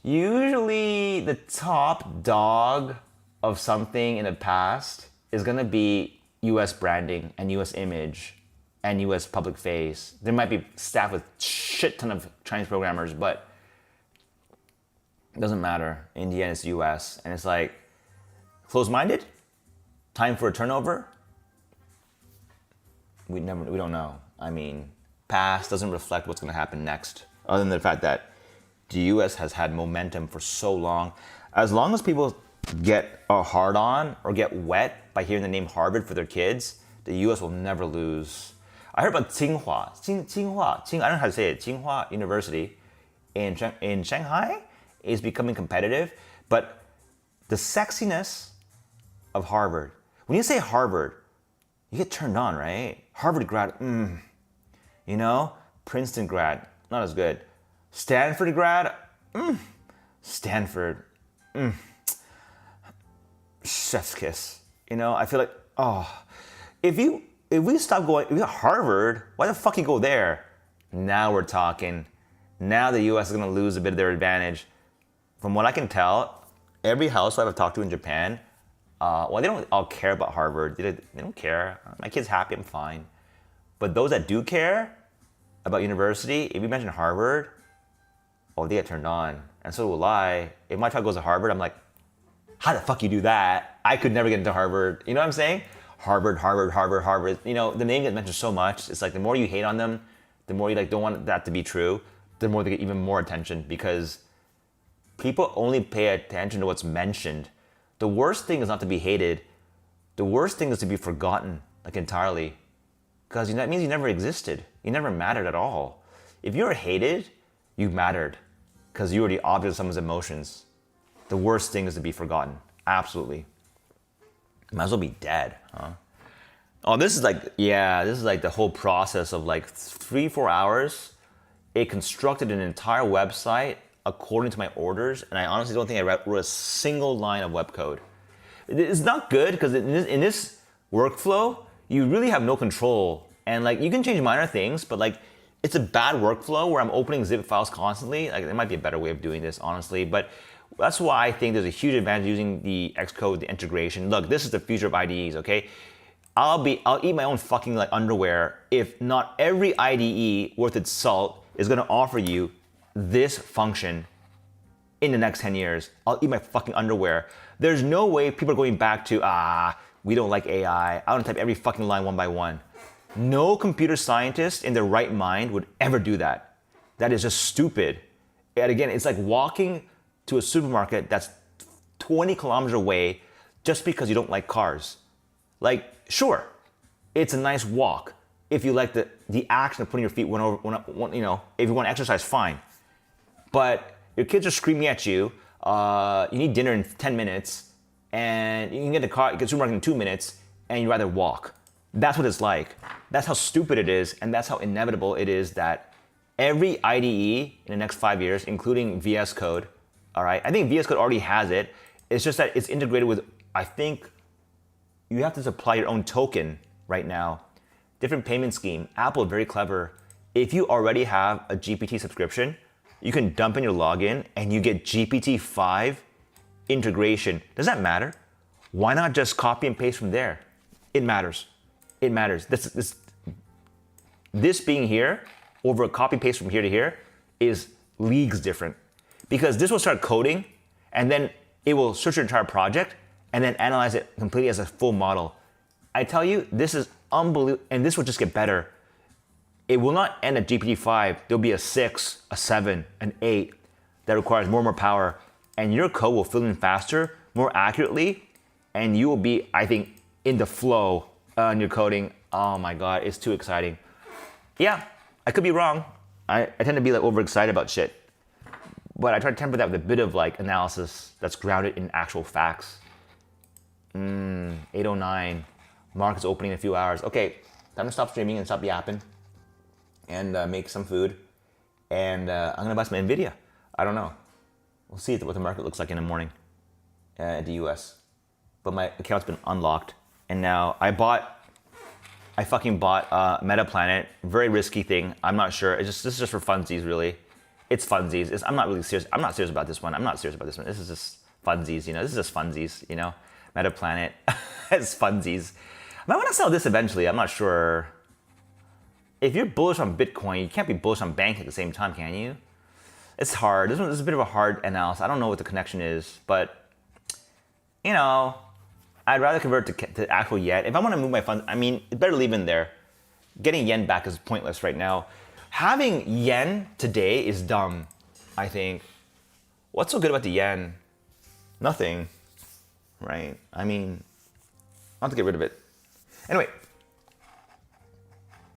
usually the top dog of something in the past is gonna be US branding and US image and US public face. There might be staff with shit ton of Chinese programmers, but it doesn't matter. In the end, it's US. And it's like, closed-minded? Time for a turnover? We don't know. I mean, past doesn't reflect what's gonna happen next, other than the fact that the US has had momentum for so long. As long as people get a hard on or get wet by hearing the name Harvard for their kids, the US will never lose. I heard about Tsinghua. I don't know how to say it. Tsinghua University in Shanghai is becoming competitive, but the sexiness of Harvard. When you say Harvard, you get turned on, right? Harvard grad, Princeton grad, not as good. Stanford grad, Stanford, chef's kiss. I feel like, if we stop going, if you're Harvard, why the fuck you go there? Now we're talking. Now the US is gonna lose a bit of their advantage. From what I can tell, every housewife I've talked to in Japan, they don't all care about Harvard. They don't care. My kid's happy, I'm fine. But those that do care about university, if you mention Harvard, they get turned on. And so will I. If my child goes to Harvard, I'm like, how the fuck you do that? I could never get into Harvard. You know what I'm saying? Harvard. The name gets mentioned so much. It's like the more you hate on them, the more you don't want that to be true, the more they get even more attention, because people only pay attention to what's mentioned. The worst thing is not to be hated. The worst thing is to be forgotten, entirely. Because that means you never existed. You never mattered at all. If you're hated, you mattered. Because you were the object of someone's emotions. The worst thing is to be forgotten. Absolutely. Might as well be dead, huh? This is like the whole process of 3-4 hours. It constructed an entire website according to my orders, and I honestly don't think I wrote a single line of web code. It's not good because in this workflow, you really have no control, and you can change minor things, but it's a bad workflow where I'm opening zip files constantly. There might be a better way of doing this, honestly, but that's why I think there's a huge advantage using the Xcode, the integration. Look, this is the future of IDEs, okay? I'll eat my own fucking underwear if not every IDE worth its salt is gonna offer you this function in the next 10 years. I'll eat my fucking underwear. There's no way people are going back to, we don't like AI. I want to type every fucking line one by one. No computer scientist in their right mind would ever do that. That is just stupid. And again, it's like walking to a supermarket that's 20 kilometers away just because you don't like cars. Sure, it's a nice walk. If you like the action of putting your feet one over, if you want to exercise, fine. But your kids are screaming at you, you need dinner in 10 minutes, and you can get the supermarket in 2 minutes, and you'd rather walk. That's what it's like. That's how stupid it is, and that's how inevitable it is that every IDE in the next 5 years, including VS Code, all right? I think VS Code already has it. It's just that it's integrated with, I think, you have to supply your own token right now. Different payment scheme. Apple, very clever. If you already have a GPT subscription, you can dump in your login and you get GPT-5 integration. Does that matter? Why not just copy and paste from there? It matters. It matters. This being here over a copy paste from here to here is leagues different. Because this will start coding and then it will search your entire project and then analyze it completely as a full model. I tell you, this is unbelievable, and this will just get better. It will not end at GPT-5. There'll be a 6, a 7, an 8 that requires more and more power. And your code will fill in faster, more accurately, and you will be, I think, in the flow on your coding. Oh my God, it's too exciting. Yeah, I could be wrong. I tend to be overexcited about shit. But I try to temper that with a bit of analysis that's grounded in actual facts. 8:09. Market's opening in a few hours. Okay, time to stop streaming and stop yapping and make some food. And I'm gonna buy some NVIDIA. I don't know. We'll see what the market looks like in the morning at the US. But my account's been unlocked. And now I fucking bought Metaplanet. Very risky thing. I'm not sure. This is just for funsies, really. It's funsies. I'm not really serious. I'm not serious about this one. I'm not serious about this one. This is just funsies, you know. This is just funsies, you know. Metaplanet. It's funsies. I might want to sell this eventually. I'm not sure. If you're bullish on Bitcoin, you can't be bullish on bank at the same time, can you? It's hard. This is a bit of a hard analysis. I don't know what the connection is, but, you know, I'd rather convert to actual yen. If I want to move my funds, I mean, it's better leave in there. Getting yen back is pointless right now. Having yen today is dumb, I think. What's so good about the yen? Nothing, right? I mean, I'll have to get rid of it. Anyway,